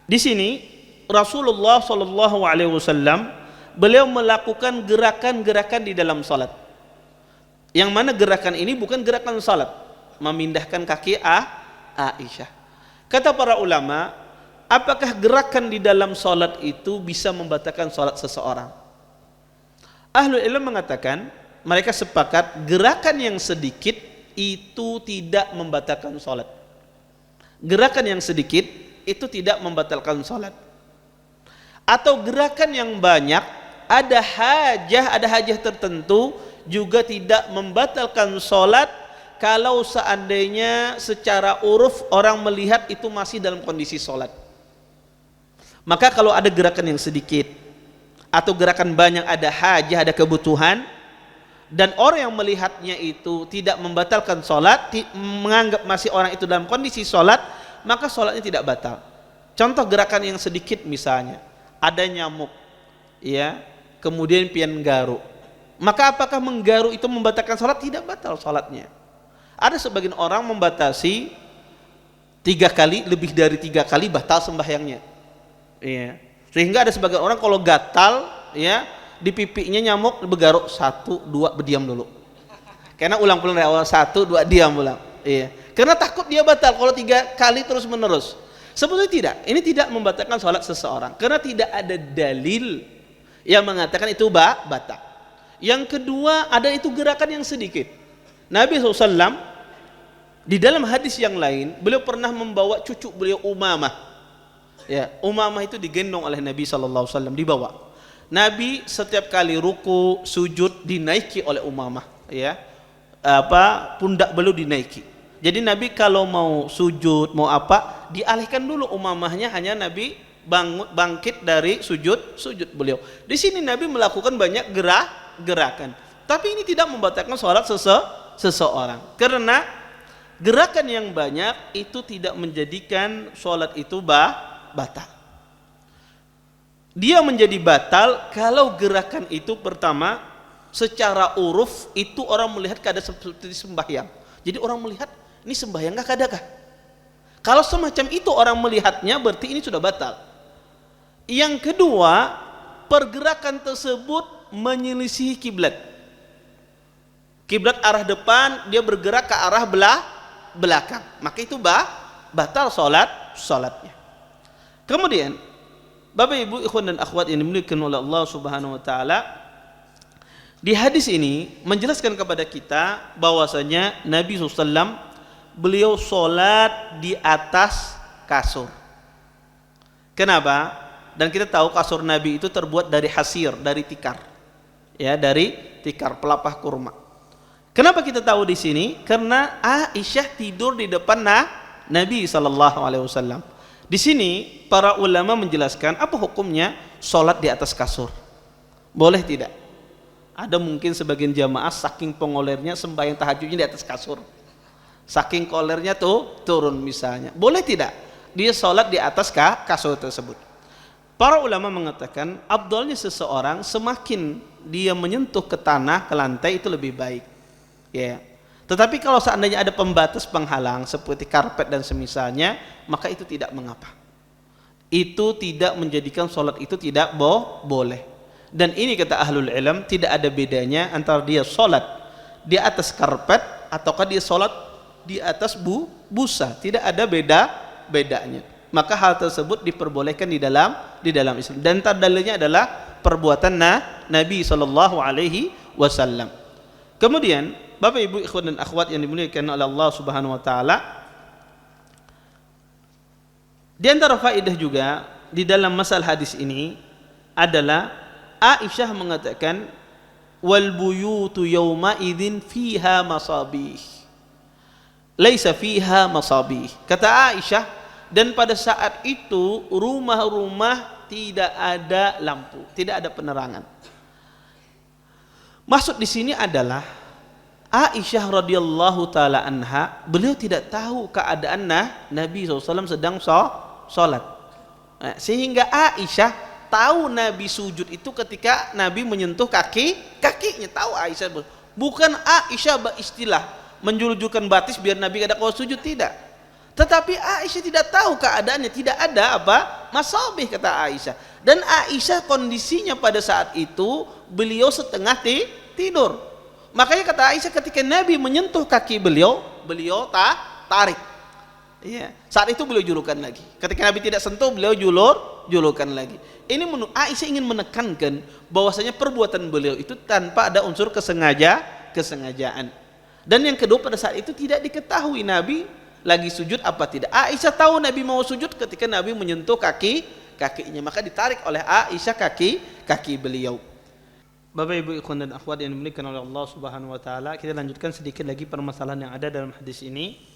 Di sini Rasulullah sallallahu alaihi wasallam beliau melakukan gerakan-gerakan di dalam salat. Yang mana gerakan ini bukan gerakan salat, memindahkan kaki Aisyah. Kata para ulama, apakah gerakan di dalam salat itu bisa membatalkan salat seseorang? Ahlul ilm mengatakan, mereka sepakat gerakan yang sedikit itu tidak membatalkan salat. Gerakan yang sedikit itu tidak membatalkan salat. Atau gerakan yang banyak, ada hajah tertentu juga tidak membatalkan salat kalau seandainya secara uruf orang melihat itu masih dalam kondisi salat. Maka kalau ada gerakan yang sedikit atau gerakan banyak, ada hajah, ada kebutuhan, dan orang yang melihatnya itu tidak membatalkan salat, menganggap masih orang itu dalam kondisi salat, maka salatnya tidak batal. Contoh gerakan yang sedikit misalnya, ada nyamuk, ya, kemudian pian garu. Maka apakah menggaru itu membatalkan salat? Tidak batal salatnya. Ada sebagian orang membatasi 3 kali, lebih dari 3 kali batal sembahyangnya. Ya. Sehingga ada sebagian orang kalau gatal, ya, di pipinya nyamuk bergaruk 1, 2 berdiam dulu. Karena ulang-ulang dari awal 1, 2 diam ulang. Iya. Karena takut dia batal kalau 3 kali terus menerus. Sebetulnya tidak. Ini tidak membatalkan salat seseorang karena tidak ada dalil yang mengatakan itu batal. Yang kedua, ada itu gerakan yang sedikit. Nabi SAW di dalam hadis yang lain, beliau pernah membawa cucu beliau Umamah. Ya, Umamah itu digendong oleh Nabi SAW, dibawa. Nabi setiap kali ruku, sujud dinaiki oleh Umamah, ya. Pundak beliau dinaiki. Jadi Nabi kalau mau sujud, mau apa, dialihkan dulu Umamahnya, hanya Nabi bangkit dari sujud beliau. Di sini Nabi melakukan banyak gerakan. Tapi ini tidak membatalkan salat seseorang. Karena gerakan yang banyak itu tidak menjadikan salat itu batal. Dia menjadi batal kalau gerakan itu pertama secara uruf itu orang melihat keadaan seperti sembahyang. Jadi orang melihat ini sembahyang kah kadakah? Kalau semacam itu orang melihatnya berarti ini sudah batal. Yang kedua, pergerakan tersebut menyelisihi kiblat. Kiblat arah depan, dia bergerak ke arah belakang. Maka itu batal salatnya. Kemudian Bapak Ibu ikhwan dan akhwat yang dimuliakan oleh Allah Subhanahu wa taala, di hadis ini menjelaskan kepada kita bahwasanya Nabi SAW beliau salat di atas kasur. Kenapa? Dan kita tahu kasur Nabi itu terbuat dari hasir, dari tikar. Ya, dari tikar pelapah kurma. Kenapa kita tahu di sini? Karena Aisyah tidur di depan Nabi SAW. Di sini para ulama menjelaskan apa hukumnya sholat di atas kasur. Boleh tidak? Ada mungkin sebagian jamaah saking pengolernya sembahyang tahajudnya di atas kasur. Saking kolernya tuh turun misalnya. Boleh tidak dia sholat di atas kasur tersebut? Para ulama mengatakan afdalnya seseorang semakin dia menyentuh ke tanah, ke lantai itu lebih baik. Ya. Tetapi kalau seandainya ada pembatas penghalang seperti karpet dan semisalnya, maka itu tidak mengapa. Itu tidak menjadikan sholat itu tidak boleh. Dan ini kata ahlul ilm tidak ada bedanya antara dia sholat di atas karpet ataukah dia sholat di atas busa. Tidak ada bedanya. Maka hal tersebut diperbolehkan di dalam Islam. Dan dalilnya adalah perbuatan Nabi SAW. Kemudian Bapak Ibu ikhwan dan akhwat yang dimuliakan oleh Allah Subhanahu wa taala, di antara faedah juga di dalam masalah hadis ini adalah Aisyah mengatakan wal buyutu yauma idzin fiha masabih. laisa fiha masabih. Kata Aisyah, dan pada saat itu rumah-rumah tidak ada lampu, tidak ada penerangan. Maksud di sini adalah Aisyah radhiyallahu taala anha, beliau tidak tahu keadaan Nabi SAW sedang sholat. Sehingga Aisyah tahu Nabi sujud itu ketika Nabi menyentuh kakinya. Tahu Aisyah, bukan Aisyah beristilah menjulurkan batis biar Nabi kada kau sujud, tidak. Tetapi Aisyah tidak tahu keadaannya, tidak ada masabih, kata Aisyah. Dan Aisyah kondisinya pada saat itu beliau setengah tidur. Makanya kata Aisyah, ketika Nabi menyentuh kaki beliau tarik. Iya. Saat itu beliau julukan lagi. Ketika Nabi tidak sentuh, beliau julukan lagi. Ini Aisyah ingin menekankan bahwasanya perbuatan beliau itu tanpa ada unsur kesengajaan. Dan yang kedua, pada saat itu tidak diketahui Nabi lagi sujud apa tidak. Aisyah tahu Nabi mau sujud ketika Nabi menyentuh kakinya, maka ditarik oleh Aisyah kaki beliau. Bapak Ibu ikhwan dan akhwat yang dimuliakan oleh Allah Subhanahu wa taala, kita lanjutkan sedikit lagi permasalahan yang ada dalam hadis ini.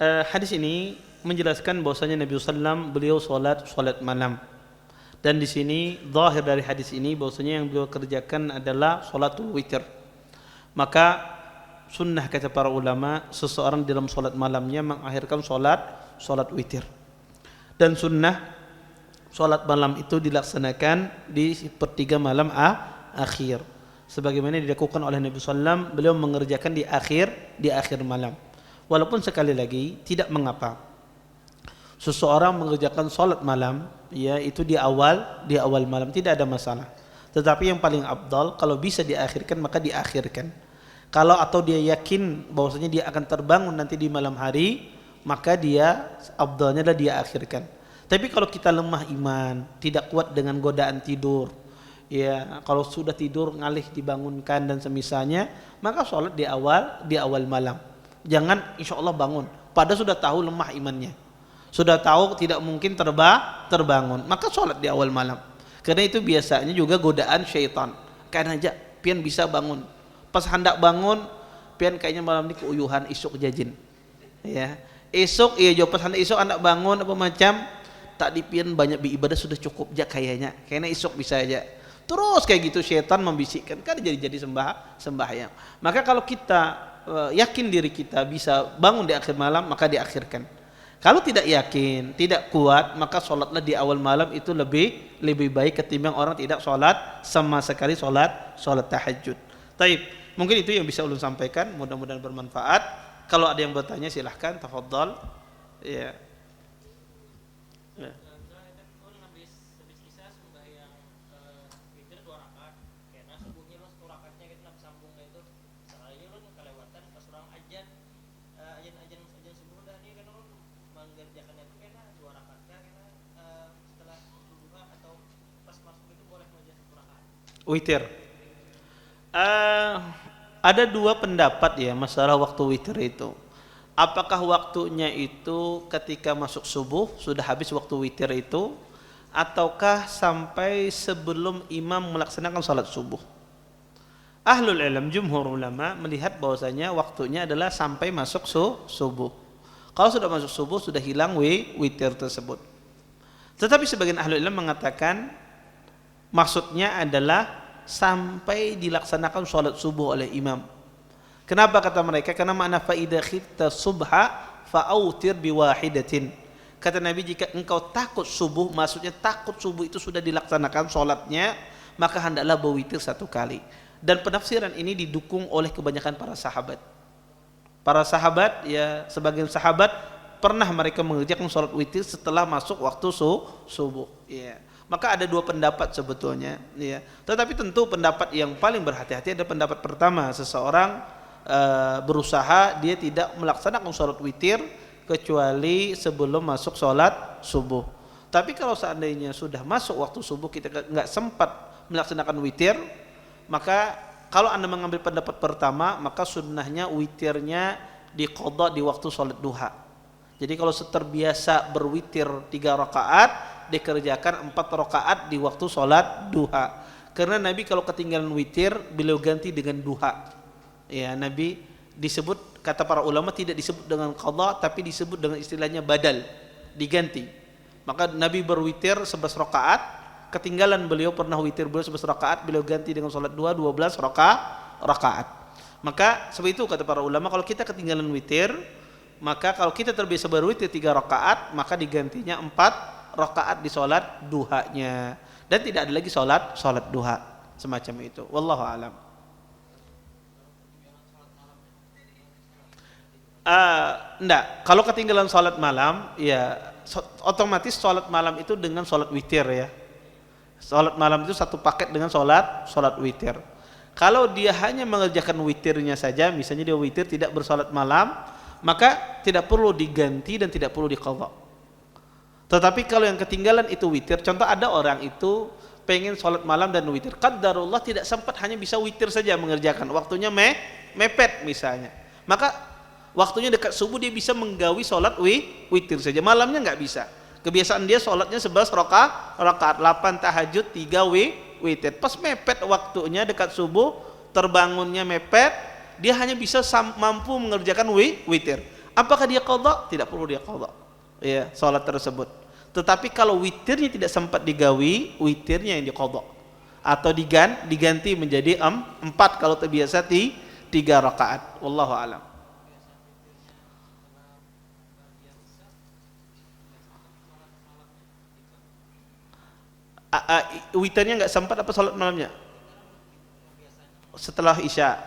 Hadis ini menjelaskan bahwasanya Nabi SAW beliau salat malam. Dan di sini zahir dari hadis ini bahwasanya yang beliau kerjakan adalah salatul witir. Maka sunnah kata para ulama, seseorang dalam salat malamnya mengakhirkan salat witir. Dan sunnah salat malam itu dilaksanakan di sepertiga malam akhir, sebagaimana dilakukan oleh Nabi SAW. Beliau mengerjakan di akhir malam. Walaupun sekali lagi tidak mengapa seseorang mengerjakan salat malam, ya itu di awal malam, tidak ada masalah. Tetapi yang paling afdal kalau bisa diakhirkan maka diakhirkan. Kalau atau dia yakin bahwasanya dia akan terbangun nanti di malam hari, maka dia afdalnya adalah dia akhirkan. Tapi kalau kita lemah iman, tidak kuat dengan godaan tidur, ya kalau sudah tidur ngalih dibangunkan dan semisalnya, maka sholat di awal malam. Jangan insya Allah bangun padahal sudah tahu lemah imannya, sudah tahu tidak mungkin terbangun, maka sholat di awal malam. Karena itu biasanya juga godaan syaitan. Karena aja pian bisa bangun, pas hendak bangun pian kayaknya malam ini keuyuhan, isuk jajin, ya esok iya pas hendak esok hendak bangun apa macam, tak dipian banyak beribadah sudah cukup aja kayaknya esok bisa aja. Terus kayak gitu syaitan membisikkan, kan jadi sembahyang. Maka kalau kita yakin diri kita bisa bangun di akhir malam, maka diakhirkan. Kalau tidak yakin, tidak kuat, maka sholatlah di awal malam, itu lebih baik ketimbang orang tidak sholat sama sekali, sholat tahajud. Taib, mungkin itu yang bisa ulun sampaikan, mudah-mudahan bermanfaat. Kalau ada yang bertanya silahkan, tafadhal. Ya. Witir. Ada dua pendapat ya masalah waktu witir itu. Apakah waktunya itu ketika masuk subuh sudah habis waktu witir itu, ataukah sampai sebelum imam melaksanakan salat subuh? Ahlul ilm, jumhur ulama melihat bahwasanya waktunya adalah sampai masuk subuh. Kalau sudah masuk subuh sudah hilang witir tersebut. Tetapi sebagian ahlul ilm mengatakan maksudnya adalah sampai dilaksanakan sholat subuh oleh imam. Kenapa kata mereka? Karena makna fa'idha khifta subha fa'autir biwahidatin. Kata Nabi, jika engkau takut subuh, maksudnya takut subuh itu sudah dilaksanakan sholatnya, maka hendaklah berwitir satu kali. Dan penafsiran ini didukung oleh kebanyakan para sahabat. Para sahabat, ya sebagian sahabat pernah mereka mengerjakan sholat witir setelah masuk waktu subuh. Ya. Maka ada dua pendapat sebetulnya, ya. Tetapi tentu pendapat yang paling berhati-hati ada pendapat pertama, seseorang berusaha dia tidak melaksanakan sholat witir kecuali sebelum masuk sholat subuh. Tapi kalau seandainya sudah masuk waktu subuh kita nggak sempat melaksanakan witir, maka kalau anda mengambil pendapat pertama, maka sunnahnya witirnya diqadha di waktu sholat duha. Jadi kalau terbiasa berwitir 3 rakaat, dikerjakan 4 rakaat di waktu sholat duha. Karena Nabi kalau ketinggalan witir, beliau ganti dengan duha. Ya, Nabi disebut kata para ulama tidak disebut dengan qadha tapi disebut dengan istilahnya badal, diganti. Maka Nabi berwitir 11 rakaat, ketinggalan beliau pernah witir beliau 11 rakaat, beliau ganti dengan salat 12 rakaat. Maka sebab itu kata para ulama kalau kita ketinggalan witir, maka kalau kita terbiasa berwitir 3 rakaat, maka digantinya 4 rakaat di salat duhanya. Dan tidak ada lagi salat duha semacam itu. Wallahu alam. Enggak, kalau ketinggalan salat malam ya otomatis salat malam itu dengan salat witir ya. Salat malam itu satu paket dengan salat witir. Kalau dia hanya mengerjakan witirnya saja, misalnya dia witir tidak bersalat malam, maka tidak perlu diganti dan tidak perlu diqadha. Tetapi kalau yang ketinggalan itu witir, contoh ada orang itu pengen salat malam dan witir, qadarullah tidak sempat, hanya bisa witir saja mengerjakan, waktunya mepet misalnya, maka waktunya dekat subuh dia bisa menggawi salat witir saja, malamnya nggak bisa. Kebiasaan dia salatnya 11 rakaat, 8 tahajud, 3 witir. Pas mepet waktunya dekat subuh, terbangunnya mepet, dia hanya bisa mampu mengerjakan witir. Apakah dia qadha? Tidak perlu dia qadha. Ya, salat tersebut. Tetapi kalau witirnya tidak sempat digawi, witirnya yang diqadha. Atau diganti menjadi 4 kalau terbiasa 3 rakaat. Wallahu a'lam. Witirnya nggak sempat apa salat malamnya? Setelah Isya.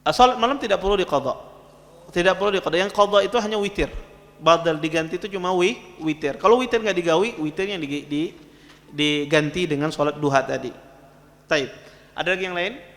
Salat malam tidak perlu diqadha. Tidak perlu diqadha. Yang qadha itu hanya witir. Badal diganti itu cuma witir. Kalau witir nggak digawi, witirnya diganti dengan salat duha tadi. Taib. Ada lagi yang lain?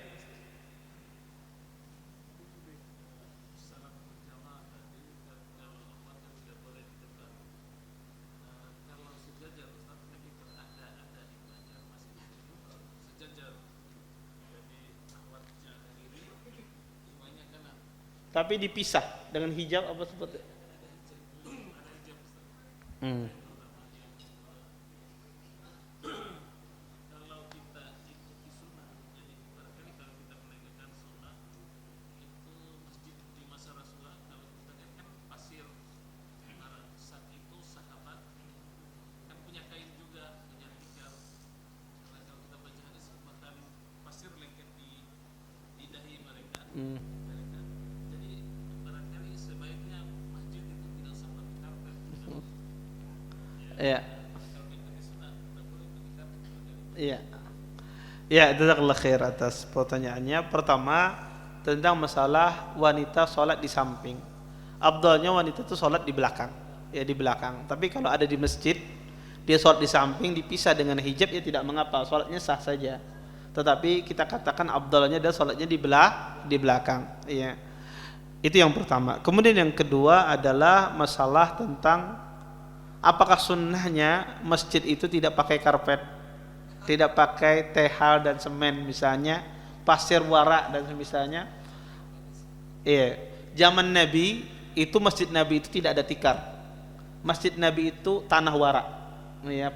Tapi dipisah dengan hijab apa seperti ya. Iya. Ya, jazakallahu khair atas pertanyaannya. Pertama, tentang masalah wanita sholat di samping. Afdalnya wanita itu sholat di belakang. Ya, di belakang. Tapi kalau ada di masjid, dia sholat di samping dipisah dengan hijab, ya tidak mengapa, sholatnya sah saja. Tetapi kita katakan afdalnya dia sholatnya di belakang. Iya. Itu yang pertama. Kemudian yang kedua adalah masalah tentang apakah sunnahnya masjid itu tidak pakai karpet, tidak pakai tehal dan semen misalnya, pasir warak dan misalnya. Iya, zaman Nabi itu masjid Nabi itu tidak ada tikar. Masjid Nabi itu tanah warak. Ya,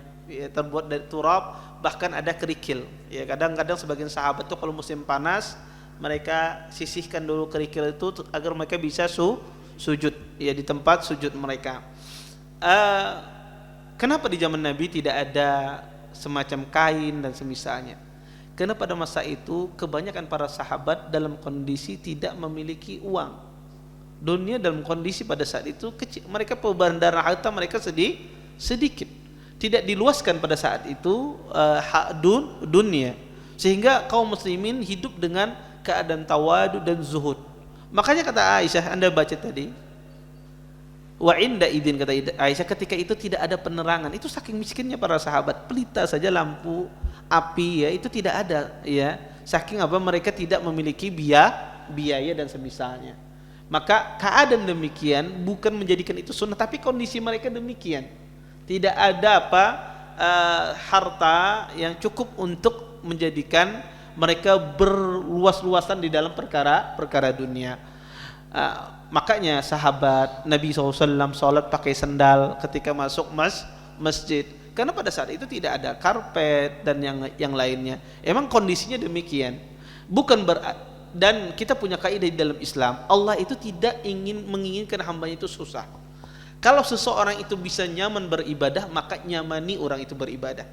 terbuat dari turab, bahkan ada kerikil. Ya, kadang-kadang sebagian sahabat itu kalau musim panas mereka sisihkan dulu kerikil itu agar mereka bisa sujud ya di tempat sujud mereka. Kenapa di zaman Nabi tidak ada semacam kain dan semisalnya? Karena pada masa itu kebanyakan para sahabat dalam kondisi tidak memiliki uang. Dunia dalam kondisi pada saat itu kecil. Mereka pembandaran harta mereka sedikit. Tidak diluaskan pada saat itu dunia. Sehingga kaum muslimin hidup dengan keadaan tawadu dan zuhud. Makanya kata Aisyah, Anda baca tadi, wa inda idin, kata Aisyah, ketika itu tidak ada penerangan. Itu saking miskinnya para sahabat, pelita saja lampu api ya itu tidak ada ya. Saking apa, mereka tidak memiliki biaya dan semisalnya. Maka keadaan demikian bukan menjadikan itu sunnah, tapi kondisi mereka demikian. Tidak ada harta yang cukup untuk menjadikan mereka berluas-luasan di dalam perkara dunia. Makanya sahabat Nabi SAW sholat pakai sendal ketika masuk masjid, karena pada saat itu tidak ada karpet dan yang lainnya. Emang kondisinya demikian. Dan kita punya kaidah di dalam Islam, Allah itu tidak menginginkan hambanya itu susah. Kalau seseorang itu bisa nyaman beribadah, maka nyamani orang itu beribadah.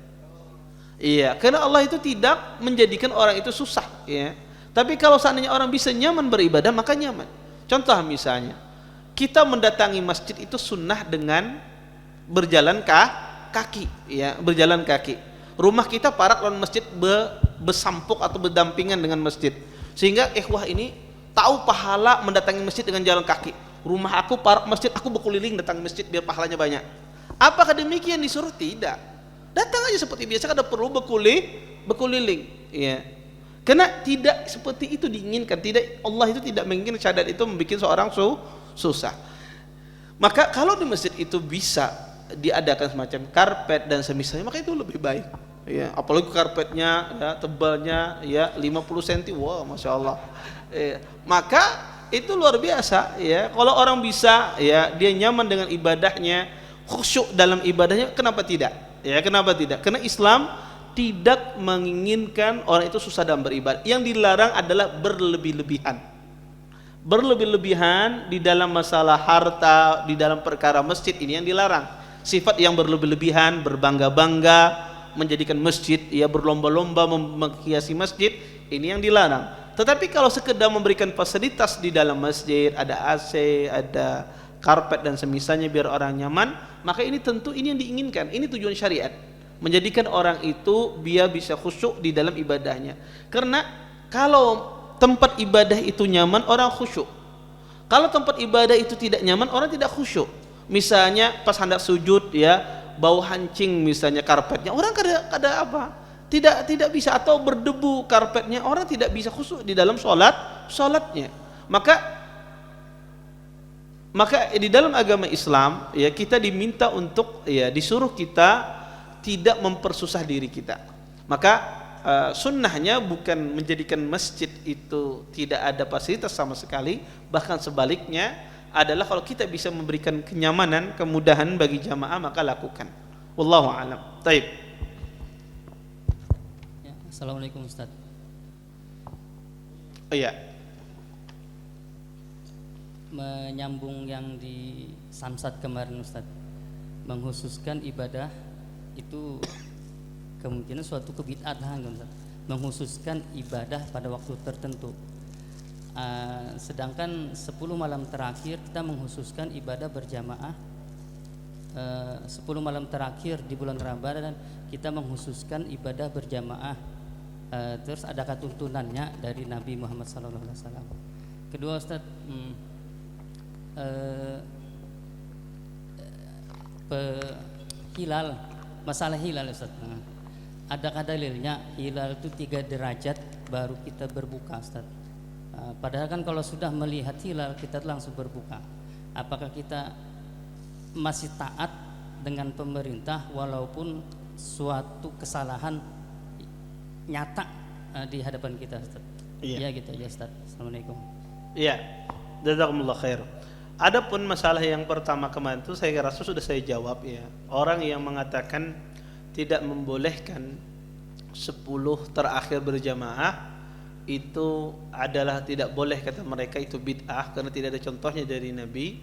Iya, karena Allah itu tidak menjadikan orang itu susah, ya. Tapi kalau seandainya orang bisa nyaman beribadah, maka nyaman. Contoh misalnya, kita mendatangi masjid itu sunnah dengan berjalan kaki, ya, berjalan kaki. Rumah kita parak lawan masjid besampuk atau berdampingan dengan masjid, sehingga ikhwah ini tahu pahala mendatangi masjid dengan jalan kaki. Rumah aku parak masjid, aku berkeliling datang masjid biar pahalanya banyak. Apakah demikian disuruh? Tidak. Datang aja seperti biasa, kada perlu berkeliling, ya. Karena tidak seperti itu diinginkan. Tidak, Allah itu tidak menginginkan syahadat itu membuat seorang susah. Maka kalau di masjid itu bisa diadakan semacam karpet dan semisalnya, maka itu lebih baik, ya. Apalagi karpetnya, ya, tebalnya, ya, 50 cm, wah, masya Allah, ya. Maka itu luar biasa, ya. Kalau orang bisa, ya, dia nyaman dengan ibadahnya, khusyuk dalam ibadahnya, kenapa tidak? Ya, kenapa tidak? Karena Islam tidak menginginkan orang itu susah dalam beribadah. Yang dilarang adalah berlebih-lebihan. Berlebih-lebihan di dalam masalah harta, di dalam perkara masjid, ini yang dilarang. Sifat yang berlebih-lebihan, berbangga-bangga, menjadikan masjid, ya, berlomba-lomba menghiasi masjid, ini yang dilarang. Tetapi kalau sekedar memberikan fasilitas di dalam masjid, ada AC, ada karpet dan semisalnya biar orang nyaman, maka ini tentu ini yang diinginkan. Ini tujuan syariat, menjadikan orang itu biar bisa khusyuk di dalam ibadahnya. Karena kalau tempat ibadah itu nyaman, orang khusyuk. Kalau tempat ibadah itu tidak nyaman, orang tidak khusyuk. Misalnya pas hendak sujud, ya, bau hancing misalnya karpetnya, orang kada apa? Tidak bisa, atau berdebu karpetnya, orang tidak bisa khusyuk di dalam salatnya. Maka di dalam agama Islam, ya, kita diminta untuk, ya, disuruh kita tidak mempersusah diri kita. Maka sunnahnya bukan menjadikan masjid itu tidak ada fasilitas sama sekali, bahkan sebaliknya adalah kalau kita bisa memberikan kenyamanan, kemudahan bagi jamaah, maka lakukan. Wallahu a'lam. Taib. Assalamualaikum Ustaz. Iya. Menyambung yang di Samsat kemarin Ustaz, menghususkan ibadah itu kemungkinan suatu kebid'atan Ustaz. Menghususkan ibadah pada waktu tertentu. Sedangkan 10 malam terakhir kita menghususkan ibadah berjamaah. 10 malam terakhir di bulan Ramadan kita menghususkan ibadah berjamaah. Terus adakah tuntunannya dari Nabi Muhammad SAW? Kedua Ustaz, hilal, masalah hilal Ustaz, adakah dalilnya hilal itu 3 derajat baru kita berbuka Ustaz? Padahal kan kalau sudah melihat hilal kita langsung berbuka. Apakah kita masih taat dengan pemerintah walaupun suatu kesalahan nyata di hadapan kita Ustaz? Iya, gitu aja Ustaz. Assalamualaikum. Iya, jazakumullah khair. Adapun masalah yang pertama kemarin itu saya rasa sudah saya jawab, ya. Orang yang mengatakan tidak membolehkan 10 terakhir berjamaah itu adalah tidak boleh, kata mereka itu bid'ah karena tidak ada contohnya dari Nabi.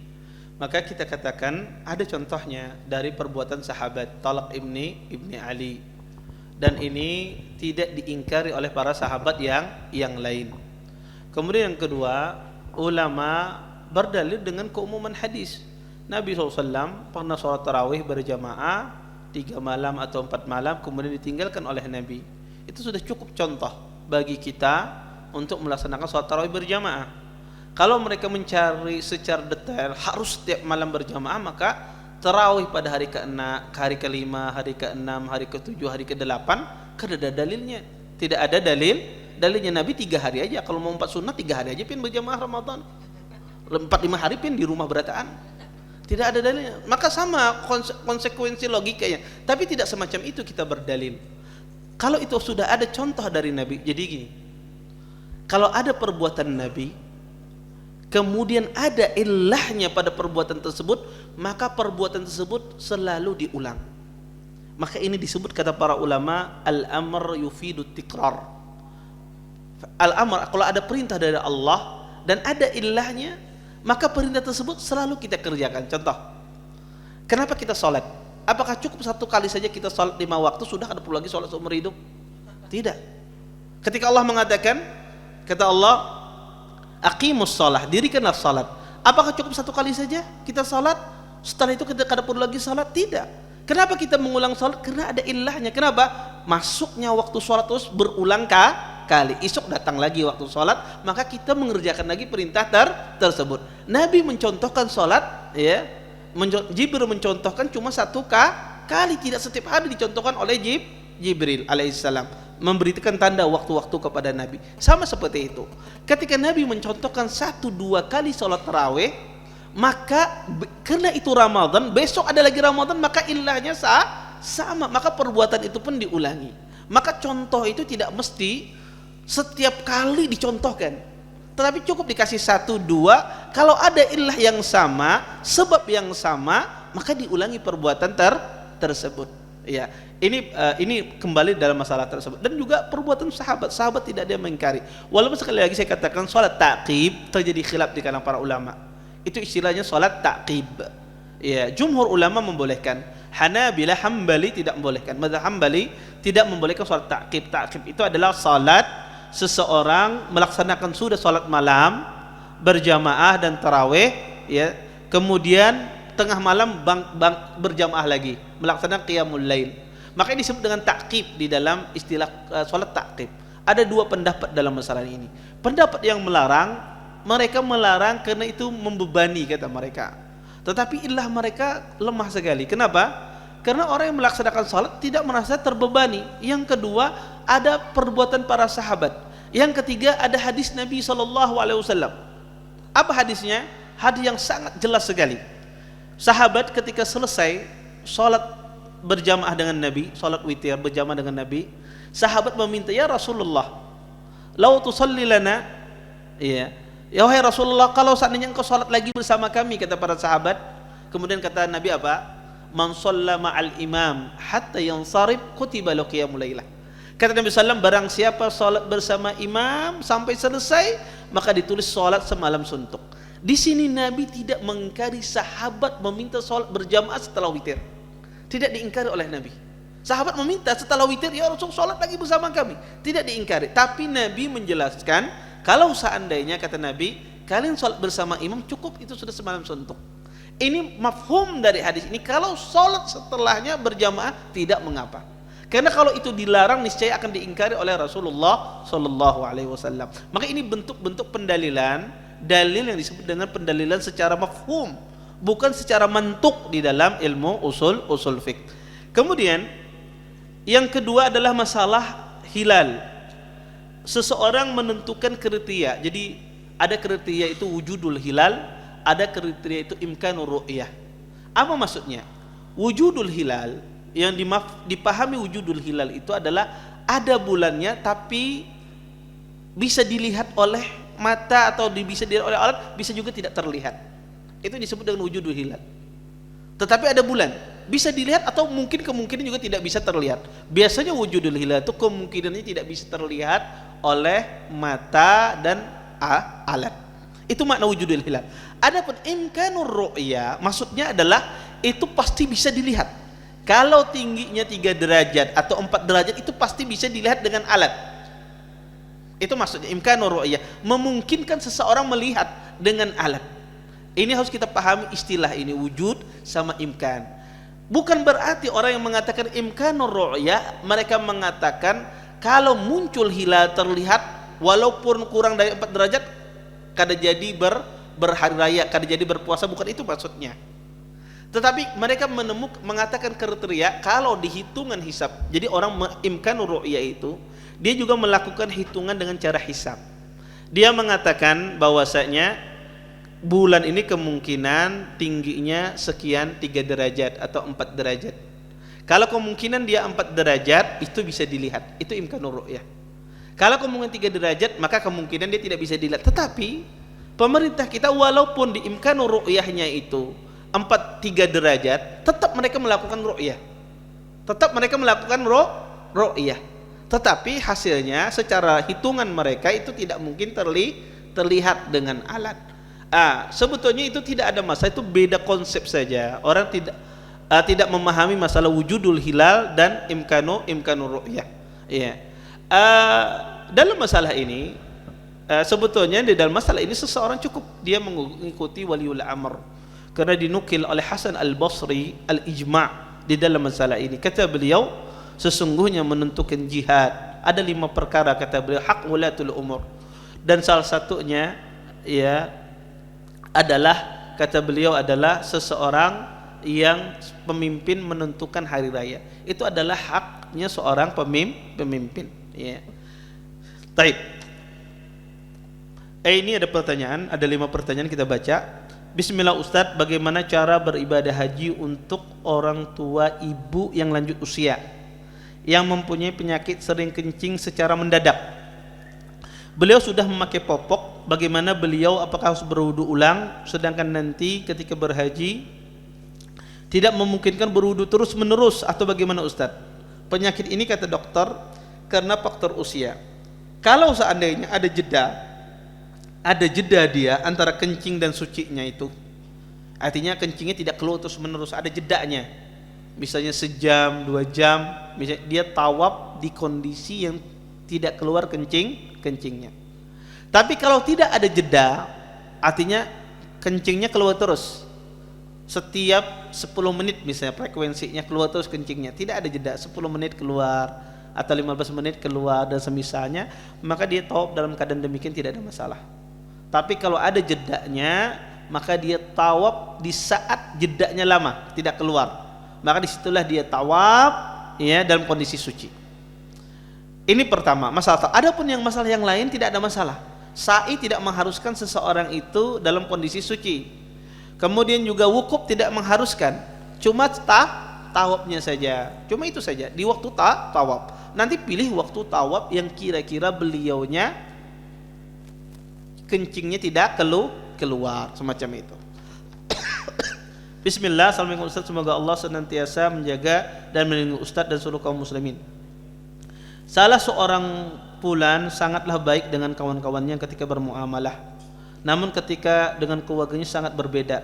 Maka kita katakan ada contohnya dari perbuatan sahabat Talq ibni Ali, dan ini tidak diingkari oleh para sahabat yang lain. Kemudian yang kedua, ulama berdalil dengan keumuman hadis. Nabi SAW pernah sholat tarawih berjamaah 3 malam atau 4 malam kemudian ditinggalkan oleh Nabi. Itu sudah cukup contoh bagi kita untuk melaksanakan sholat tarawih berjamaah. Kalau mereka mencari secara detail harus setiap malam berjamaah, maka tarawih pada hari ke-6, hari ke-5, hari ke-6, hari ke-7, hari ke-8 kan ada dalilnya. Tidak ada dalilnya. Nabi 3 hari aja. Kalau mau 4 sunnah 3 hari aja pin berjamaah Ramadan. 4-5 hari pin di rumah berataan. Tidak ada dalilnya. Maka sama konsekuensi logikanya. Tapi tidak semacam itu kita berdalil. Kalau itu sudah ada contoh dari Nabi. Jadi gini, kalau ada perbuatan Nabi kemudian ada ilahnya pada perbuatan tersebut, maka perbuatan tersebut selalu diulang. Maka ini disebut kata para ulama al-amr yufidu tikrar. Al-amr, kalau ada perintah dari Allah dan ada ilahnya, maka perintah tersebut selalu kita kerjakan. Contoh, kenapa kita sholat? Apakah cukup satu kali saja kita sholat 5 waktu, sudah ada perlu lagi sholat seumur hidup? Tidak. Ketika Allah mengatakan, kata Allah, aqimus sholah, dirikanlah sholat. Apakah cukup satu kali saja kita sholat? Setelah itu kita ada perlu lagi sholat? Tidak. Kenapa kita mengulang sholat? Karena ada ilahnya. Kenapa? Masuknya waktu sholat terus berulang kali. Esok datang lagi waktu sholat, maka kita mengerjakan lagi perintah tersebut. Nabi mencontohkan sholat, ya, Jibril mencontohkan cuma satu kali, tidak setiap hari dicontohkan oleh Jibril alaihissalam, memberitakan tanda waktu-waktu kepada Nabi. Sama seperti itu, ketika Nabi mencontohkan 1-2 kali sholat tarawih, maka karena itu Ramadan, besok ada lagi Ramadan, maka ilahnya sama, maka perbuatan itu pun diulangi. Maka contoh itu tidak mesti setiap kali dicontohkan, tetapi cukup dikasih 1-2. Kalau ada ilah yang sama, sebab yang sama, maka diulangi perbuatan tersebut. Ya, ini kembali dalam masalah tersebut. Dan juga perbuatan sahabat tidak ada yang mengingkari. Walaupun sekali lagi saya katakan salat ta'qib terjadi khilaf di kalangan para ulama. Itu istilahnya salat ta'qib. Ya, jumhur ulama membolehkan. Hanabilah, Hambali tidak membolehkan. Mazhab Hambali tidak membolehkan salat ta'qib. Ta'qib itu adalah salat seseorang melaksanakan sudah salat malam berjamaah dan tarawih, ya, kemudian tengah malam berjamaah lagi melaksanakan qiyamul lail, maka ini disebut dengan ta'qib di dalam istilah salat ta'qib. Ada 2 pendapat dalam masalah ini. Pendapat yang melarang, mereka melarang karena itu membebani, kata mereka. Tetapi ilah mereka lemah sekali. Kenapa? Karena orang yang melaksanakan salat tidak merasa terbebani. Yang kedua, ada perbuatan para sahabat. Yang ketiga, ada hadis Nabi SAW. Apa hadisnya? Hadis yang sangat jelas sekali. Sahabat ketika selesai salat berjamaah dengan Nabi, salat witir berjamaah dengan Nabi, sahabat meminta, ya Rasulullah, lau tusalli lana, ya wahai Rasulullah, kalau seandainya engkau salat lagi bersama kami, kata para sahabat. Kemudian kata Nabi apa? Man shalla ma'al imam hatta yansarib kutiba lahu qiyamul lailah. Kata Nabi SAW, barang siapa salat bersama imam sampai selesai, maka ditulis salat semalam suntuk. Di sini Nabi tidak mengingkari sahabat meminta salat berjamaah setelah witir. Tidak diingkari oleh Nabi. Sahabat meminta setelah witir, ya Rasul salat lagi bersama kami. Tidak diingkari. Tapi Nabi menjelaskan, kalau seandainya, kata Nabi, kalian salat bersama imam cukup, itu sudah semalam suntuk. Ini mafhum dari hadis ini, kalau salat setelahnya berjamaah tidak mengapa. Karena kalau itu dilarang, niscaya akan diingkari oleh Rasulullah Sallallahu Alaihi Wasallam. Maka ini bentuk-bentuk pendalilan, dalil yang disebut dengan pendalilan secara mafhum, bukan secara mantuk di dalam ilmu usul fiqh. Kemudian yang kedua adalah masalah hilal. Seseorang menentukan kriteria. Jadi ada kriteria itu wujudul hilal, ada kriteria itu imkanur ru'yah. Apa maksudnya? Wujudul hilal, yang dipahami wujudul hilal itu adalah ada bulannya tapi bisa dilihat oleh mata atau bisa dilihat oleh alat, bisa juga tidak terlihat. Itu disebut dengan wujudul hilal. Tetapi ada bulan, bisa dilihat atau mungkin kemungkinan juga tidak bisa terlihat. Biasanya wujudul hilal itu kemungkinannya tidak bisa terlihat oleh mata dan alat. Itu makna wujudul hilal. Adapun imkanur ru'ya, maksudnya adalah itu pasti bisa dilihat. Kalau tingginya 3 derajat atau 4 derajat, itu pasti bisa dilihat dengan alat. Itu maksudnya imkanur ru'ya, memungkinkan seseorang melihat dengan alat. Ini harus kita pahami istilah ini, wujud sama imkan. Bukan berarti orang yang mengatakan imkanur ru'ya, mereka mengatakan kalau muncul hilal terlihat walaupun kurang dari 4 derajat, kada jadi berhari raya, kada jadi berpuasa, bukan itu maksudnya. Tetapi mereka mengatakan kriteria kalau dihitungan hisab. Jadi orang imkanur ru'ya itu, dia juga melakukan hitungan dengan cara hisab. Dia mengatakan bahwasanya bulan ini kemungkinan tingginya sekian 3 derajat atau 4 derajat. Kalau kemungkinan dia 4 derajat, itu bisa dilihat. Itu imkanur ru'yah. Kalau kemungkinan 3 derajat, maka kemungkinan dia tidak bisa dilihat. Tetapi pemerintah kita walaupun di imkanur ru'yahnya itu 3 derajat, tetap mereka melakukan ru'yah. Tetap mereka melakukan ru'yah. Tetapi hasilnya secara hitungan mereka itu tidak mungkin terlihat dengan alat. Sebetulnya itu tidak ada masalah, itu beda konsep saja. Orang tidak memahami masalah wujudul hilal dan imkanu ru'yah. Ya. Dalam masalah ini sebetulnya di dalam masalah ini seseorang cukup dia mengikuti waliul amr, karena dinukil oleh Hasan al-Basri al-ijma' di dalam masalah ini. Kata beliau, sesungguhnya menentukan jihad ada 5 perkara, kata beliau, hak wulatul umur, dan salah satunya ya adalah, kata beliau, adalah seseorang yang pemimpin menentukan hari raya. Itu adalah haknya seorang pemimpin, ya. Taib. Ini ada pertanyaan, ada 5 pertanyaan, kita baca. Bismillah Ustadz, bagaimana cara beribadah haji untuk orang tua ibu yang lanjut usia, yang mempunyai penyakit sering kencing secara mendadak? Beliau sudah memakai popok, bagaimana beliau, apakah harus berwudu ulang, sedangkan nanti ketika berhaji tidak memungkinkan berwudu terus menerus, atau bagaimana Ustadz? Penyakit ini, kata dokter, karena faktor usia. Kalau seandainya ada jeda dia antara kencing dan sucinya itu, artinya kencingnya tidak keluar terus menerus, ada jedanya, misalnya sejam 2 jam, misalnya dia tawaf di kondisi yang tidak keluar kencingnya. Tapi kalau tidak ada jeda, artinya kencingnya keluar terus setiap 10 menit, misalnya frekuensinya keluar terus kencingnya, tidak ada jeda, 10 menit keluar atau 15 menit keluar dan semisalnya, maka dia tawaf dalam keadaan demikian tidak ada masalah. Tapi kalau ada jedanya, maka dia tawaf di saat jedanya lama tidak keluar, maka disitulah dia tawaf ya dalam kondisi suci. Ini pertama masalah. Adapun yang masalah yang lain tidak ada masalah. Sa'i tidak mengharuskan seseorang itu dalam kondisi suci. Kemudian juga wukuf tidak mengharuskan, cuma tawafnya saja. Cuma itu saja di waktu tawaf. Nanti pilih waktu tawaf yang kira-kira beliaunya kencingnya tidak keluar, semacam itu. Bismillah. Assalamualaikum Ustaz, semoga Allah senantiasa menjaga dan melindungi Ustaz dan seluruh kaum muslimin. Salah seorang fulan sangatlah baik dengan kawan-kawannya ketika bermuamalah, namun ketika dengan keluarganya sangat berbeda.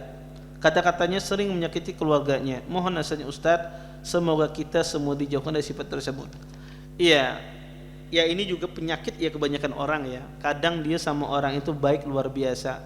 Kata-katanya sering menyakiti keluarganya. Mohon nasihatnya Ustaz, semoga kita semua dijauhkan dari sifat tersebut. Iya, ya ini juga penyakit ya kebanyakan orang ya. Kadang dia sama orang itu baik luar biasa.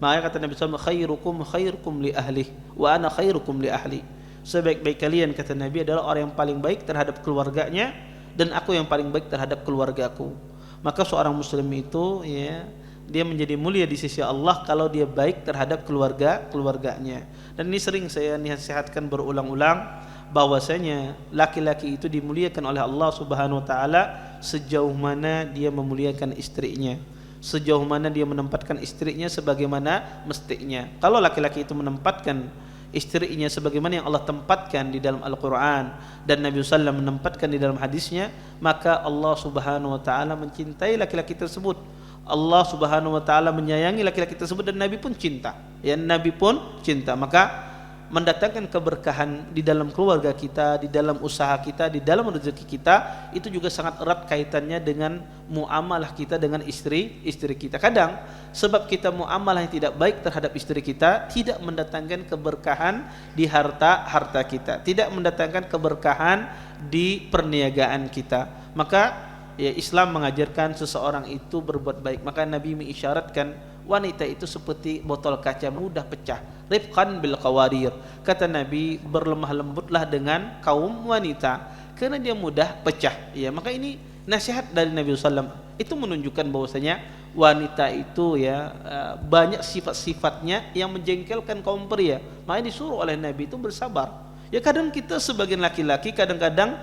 Makanya kata Nabi SAW, khairukum li ahli wa ana khairukum li ahli. Sebaik-baik kalian, kata Nabi, adalah orang yang paling baik terhadap keluarganya, dan aku yang paling baik terhadap keluargaku. Maka seorang muslim itu ya, dia menjadi mulia di sisi Allah kalau dia baik terhadap keluarganya. Dan ini sering saya nasihatkan berulang-ulang, bahwasanya laki-laki itu dimuliakan oleh Allah Subhanahu wa taala sejauh mana dia memuliakan istrinya, sejauh mana dia menempatkan istrinya sebagaimana mestinya. Kalau laki-laki itu menempatkan istrinya sebagaimana yang Allah tempatkan di dalam Al-Quran dan Nabi SAW menempatkan di dalam hadisnya, maka Allah Subhanahu wa ta'ala mencintai laki-laki tersebut. Allah Subhanahu wa ta'ala menyayangi laki-laki tersebut, dan Nabi pun cinta. Ya, Nabi pun cinta. Maka mendatangkan keberkahan di dalam keluarga kita, di dalam usaha kita, di dalam rezeki kita, itu juga sangat erat kaitannya dengan muamalah kita dengan istri kita. Kadang sebab kita muamalah yang tidak baik terhadap istri kita tidak mendatangkan keberkahan di harta kita, tidak mendatangkan keberkahan di perniagaan kita. Maka ya, Islam mengajarkan seseorang itu berbuat baik. Maka Nabi mengisyaratkan wanita itu seperti botol kaca mudah pecah, rifqan bil qawarir. Kata Nabi, berlemah lembutlah dengan kaum wanita karena dia mudah pecah. Ya, maka ini nasihat dari Nabi SAW. Itu menunjukkan bahwasanya wanita itu ya banyak sifat-sifatnya yang menjengkelkan kaum pria. Makanya disuruh oleh Nabi itu bersabar. Ya, kadang kita sebagian laki-laki kadang-kadang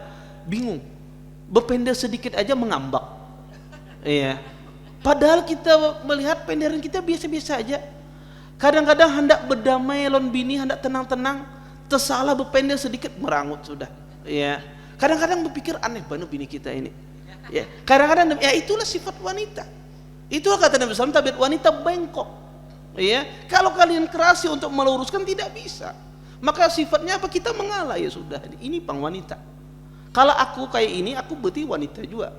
bingung, berpendek sedikit aja mengambak. Iya. Padahal kita melihat penderan kita biasa-biasa aja. Kadang-kadang hendak berdamai lawan bini, hendak tenang-tenang, tersalah berpendek sedikit merangut sudah. Ya. Kadang-kadang berpikir aneh banget bini kita ini. Ya. Kadang-kadang ya itulah sifat wanita. Itulah kata Nabi SAW, tabiat wanita bengkok. Ya. Kalau kalian kerasi untuk meluruskan tidak bisa. Maka sifatnya apa? Kita mengalah, ya sudah. Ini pang wanita. Kalau aku kayak ini, aku berarti wanita juga.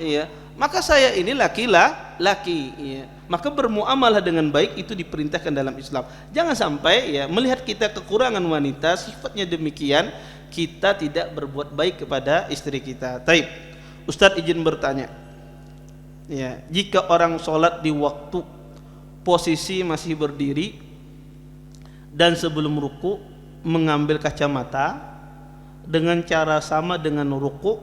Iya, maka saya ini laki-laki, iya. Maka bermuamalah dengan baik itu diperintahkan dalam Islam. Jangan sampai ya melihat kita kekurangan wanita sifatnya demikian, kita tidak berbuat baik kepada istri kita. Taib. Ustadz izin bertanya. Ya, jika orang sholat di waktu posisi masih berdiri dan sebelum ruku mengambil kacamata dengan cara sama dengan ruku,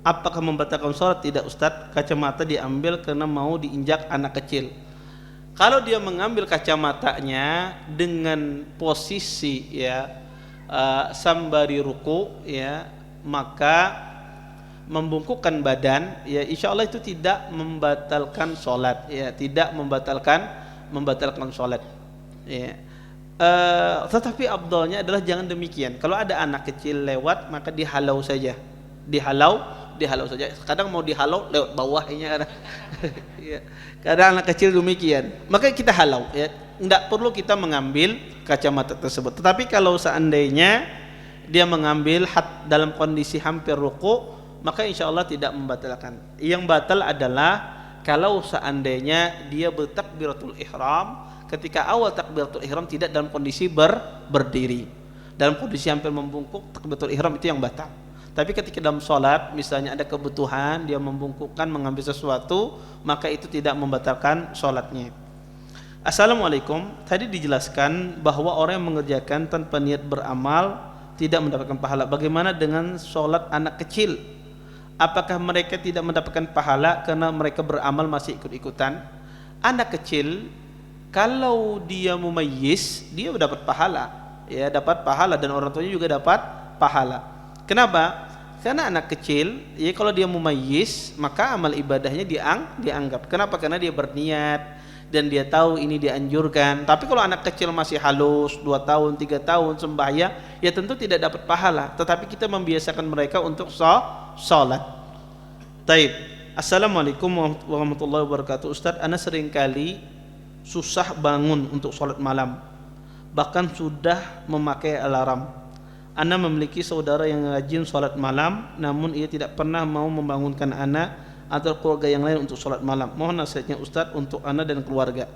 apakah membatalkan sholat? Tidak Ustadz, kacamata diambil karena mau diinjak anak kecil. Kalau dia mengambil kacamatanya dengan posisi ya sambari ruku ya, maka membungkukkan badan ya, insya Allah itu tidak membatalkan sholat ya, tidak membatalkan sholat ya. Tetapi abdolnya adalah jangan demikian. Kalau ada anak kecil lewat maka dihalau saja, dihalau saja. Kadang mau dihalau lewat bawahnya kadang. Ya. Kadang anak kecil demikian, maka kita halau ya. Tidak perlu kita mengambil kacamata tersebut. Tetapi kalau seandainya dia mengambil dalam kondisi hampir ruku, maka insya Allah tidak membatalkan. Yang batal adalah kalau seandainya dia bertakbiratul ihram, ketika awal takbiratul ihram tidak dalam kondisi berdiri, dalam kondisi hampir membungkuk, takbiratul ihram itu yang batal. Tapi ketika dalam sholat misalnya ada kebutuhan dia membungkukkan mengambil sesuatu, maka itu tidak membatalkan sholatnya. Assalamualaikum, tadi dijelaskan bahwa orang yang mengerjakan tanpa niat beramal tidak mendapatkan pahala. Bagaimana dengan sholat anak kecil? Apakah mereka tidak mendapatkan pahala karena mereka beramal masih ikut-ikutan? Anak kecil kalau dia mumayyiz dia dapat pahala, ya dapat pahala, dan orang tuanya juga dapat pahala. Kenapa? Karena anak kecil, ya kalau dia mumayyiz maka amal ibadahnya dianggap. Kenapa? Karena dia berniat dan dia tahu ini dianjurkan. Tapi kalau anak kecil masih halus 2 tahun, 3 tahun sembahyang, ya tentu tidak dapat pahala. Tetapi kita membiasakan mereka untuk sholat. Taib. Assalamualaikum warahmatullahi wabarakatuh. Ustaz, ana seringkali susah bangun untuk sholat malam, bahkan sudah memakai alarm. Ana memiliki saudara yang rajin sholat malam, namun ia tidak pernah mau membangunkan ana atau keluarga yang lain untuk sholat malam. Mohon nasihatnya Ustadz untuk ana dan keluarga.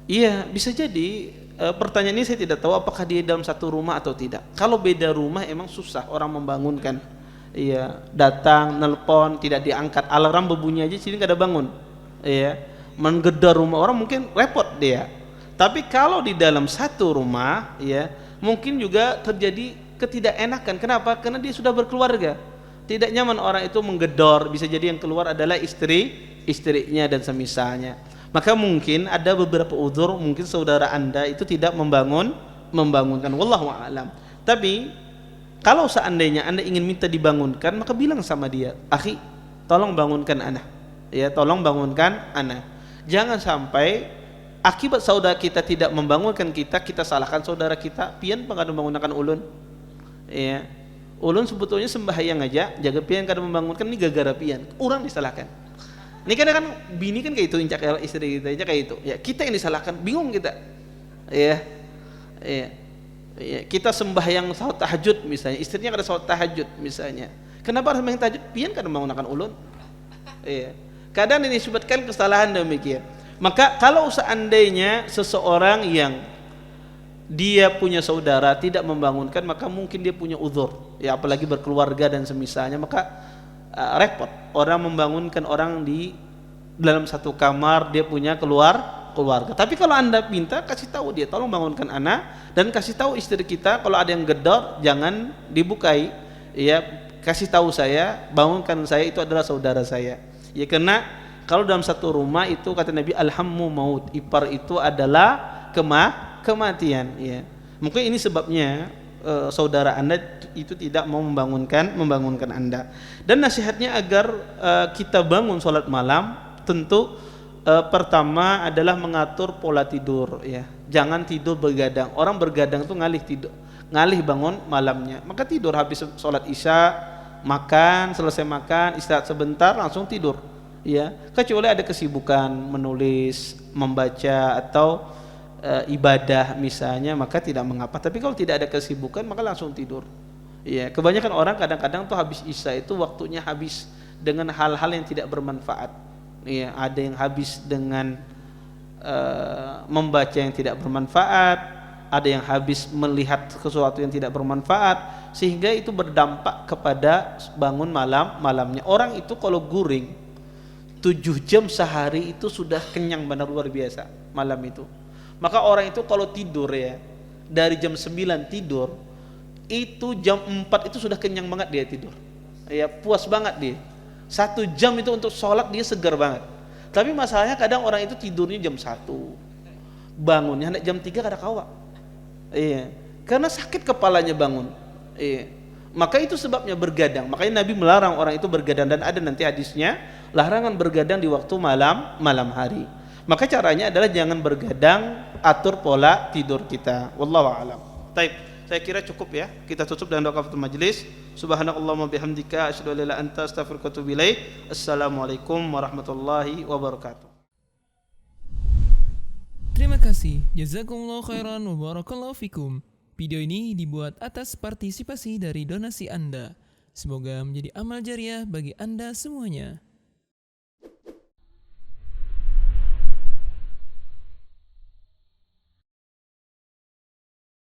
Iya, bisa jadi pertanyaan ini saya tidak tahu apakah dia dalam satu rumah atau tidak. Kalau beda rumah emang susah orang membangunkan. Iya, datang, nelpon, tidak diangkat, alarm berbunyi aja sini nggak ada bangun. Iya, menggedor rumah orang mungkin repot dia. Tapi kalau di dalam satu rumah, ya mungkin juga terjadi ketidakenakan. Kenapa? Karena dia sudah berkeluarga. Tidak nyaman orang itu menggedor, bisa jadi yang keluar adalah istrinya dan semisalnya. Maka mungkin ada beberapa uzur, mungkin saudara Anda itu tidak membangunkan. Wallahu a'lam. Tapi kalau seandainya Anda ingin minta dibangunkan, maka bilang sama dia, "Akhi, tolong bangunkan ana." Ya, tolong bangunkan ana. Jangan sampai akibat saudara kita tidak membangunkan kita, kita salahkan saudara kita. Pian pengadu membangunkan ulun. Ya, ulun sebetulnya sembahyang aja, jaga pian kadang membangunkan, ini gara-gara pian, orang disalahkan. Ini kan bini kan kayak itu, injak istri kita aja kayak itu. Ya, kita yang disalahkan, bingung kita. Ya, kita sembahyang salat tahajud misalnya, istrinya kada salat tahajud misalnya. Kenapa harus sembahyang tahajud? Pian kadang membangunkan ulun. Ya, kadang ini disebutkan kesalahan demikian. Maka kalau seandainya seseorang yang dia punya saudara tidak membangunkan, maka mungkin dia punya uzur, ya apalagi berkeluarga dan semisalnya, maka repot orang membangunkan orang di dalam satu kamar, dia punya keluarga. Tapi kalau Anda minta, kasih tahu dia, tolong bangunkan anak, dan kasih tahu istri kita kalau ada yang gedor jangan dibukai, ya kasih tahu saya, bangunkan saya, itu adalah saudara saya. Ya karena kalau dalam satu rumah itu kata Nabi, alhammu maut, ipar itu adalah kematian, ya. Mungkin ini sebabnya saudara Anda itu tidak mau membangunkan Anda. Dan nasihatnya agar kita bangun sholat malam, tentu pertama adalah mengatur pola tidur, ya. Jangan tidur bergadang. Orang bergadang itu ngalih bangun malamnya. Maka tidur habis sholat isya, makan, selesai makan, istirahat sebentar, langsung tidur, ya. Kecuali ada kesibukan menulis, membaca atau ibadah misalnya, maka tidak mengapa. Tapi kalau tidak ada kesibukan maka langsung tidur, Ya, kebanyakan orang kadang-kadang tuh habis isya itu waktunya habis dengan hal-hal yang tidak bermanfaat. Ya, ada yang habis dengan membaca yang tidak bermanfaat, ada yang habis melihat sesuatu yang tidak bermanfaat, sehingga itu berdampak kepada bangun malamnya. Orang itu kalau guring 7 jam sehari itu sudah kenyang benar luar biasa malam itu. Maka orang itu kalau tidur ya, dari jam 9 tidur, itu jam 4 itu sudah kenyang banget dia tidur. Ya, puas banget dia. 1 jam itu untuk sholat dia segar banget. Tapi masalahnya kadang orang itu tidurnya jam 1, bangunnya hendak jam 3 kada kawa. Iya, karena sakit kepalanya bangun. Iya. Maka itu sebabnya bergadang. Makanya Nabi melarang orang itu bergadang, dan ada nanti hadisnya larangan bergadang di waktu malam hari. Maka caranya adalah jangan bergadang, atur pola tidur kita. Wallahu a'lam. Baik, saya kira cukup ya. Kita tutup dengan doa kafatul majelis. Subhanakallahumma bihamdika asyhadu an la ilaha illa anta astaghfiruka wa atubu ilaik. Assalamualaikum warahmatullahi wabarakatuh. Terima kasih. Jazakumullah khairan wa barakallahu fikum. Video ini dibuat atas partisipasi dari donasi Anda. Semoga menjadi amal jariah bagi Anda semuanya.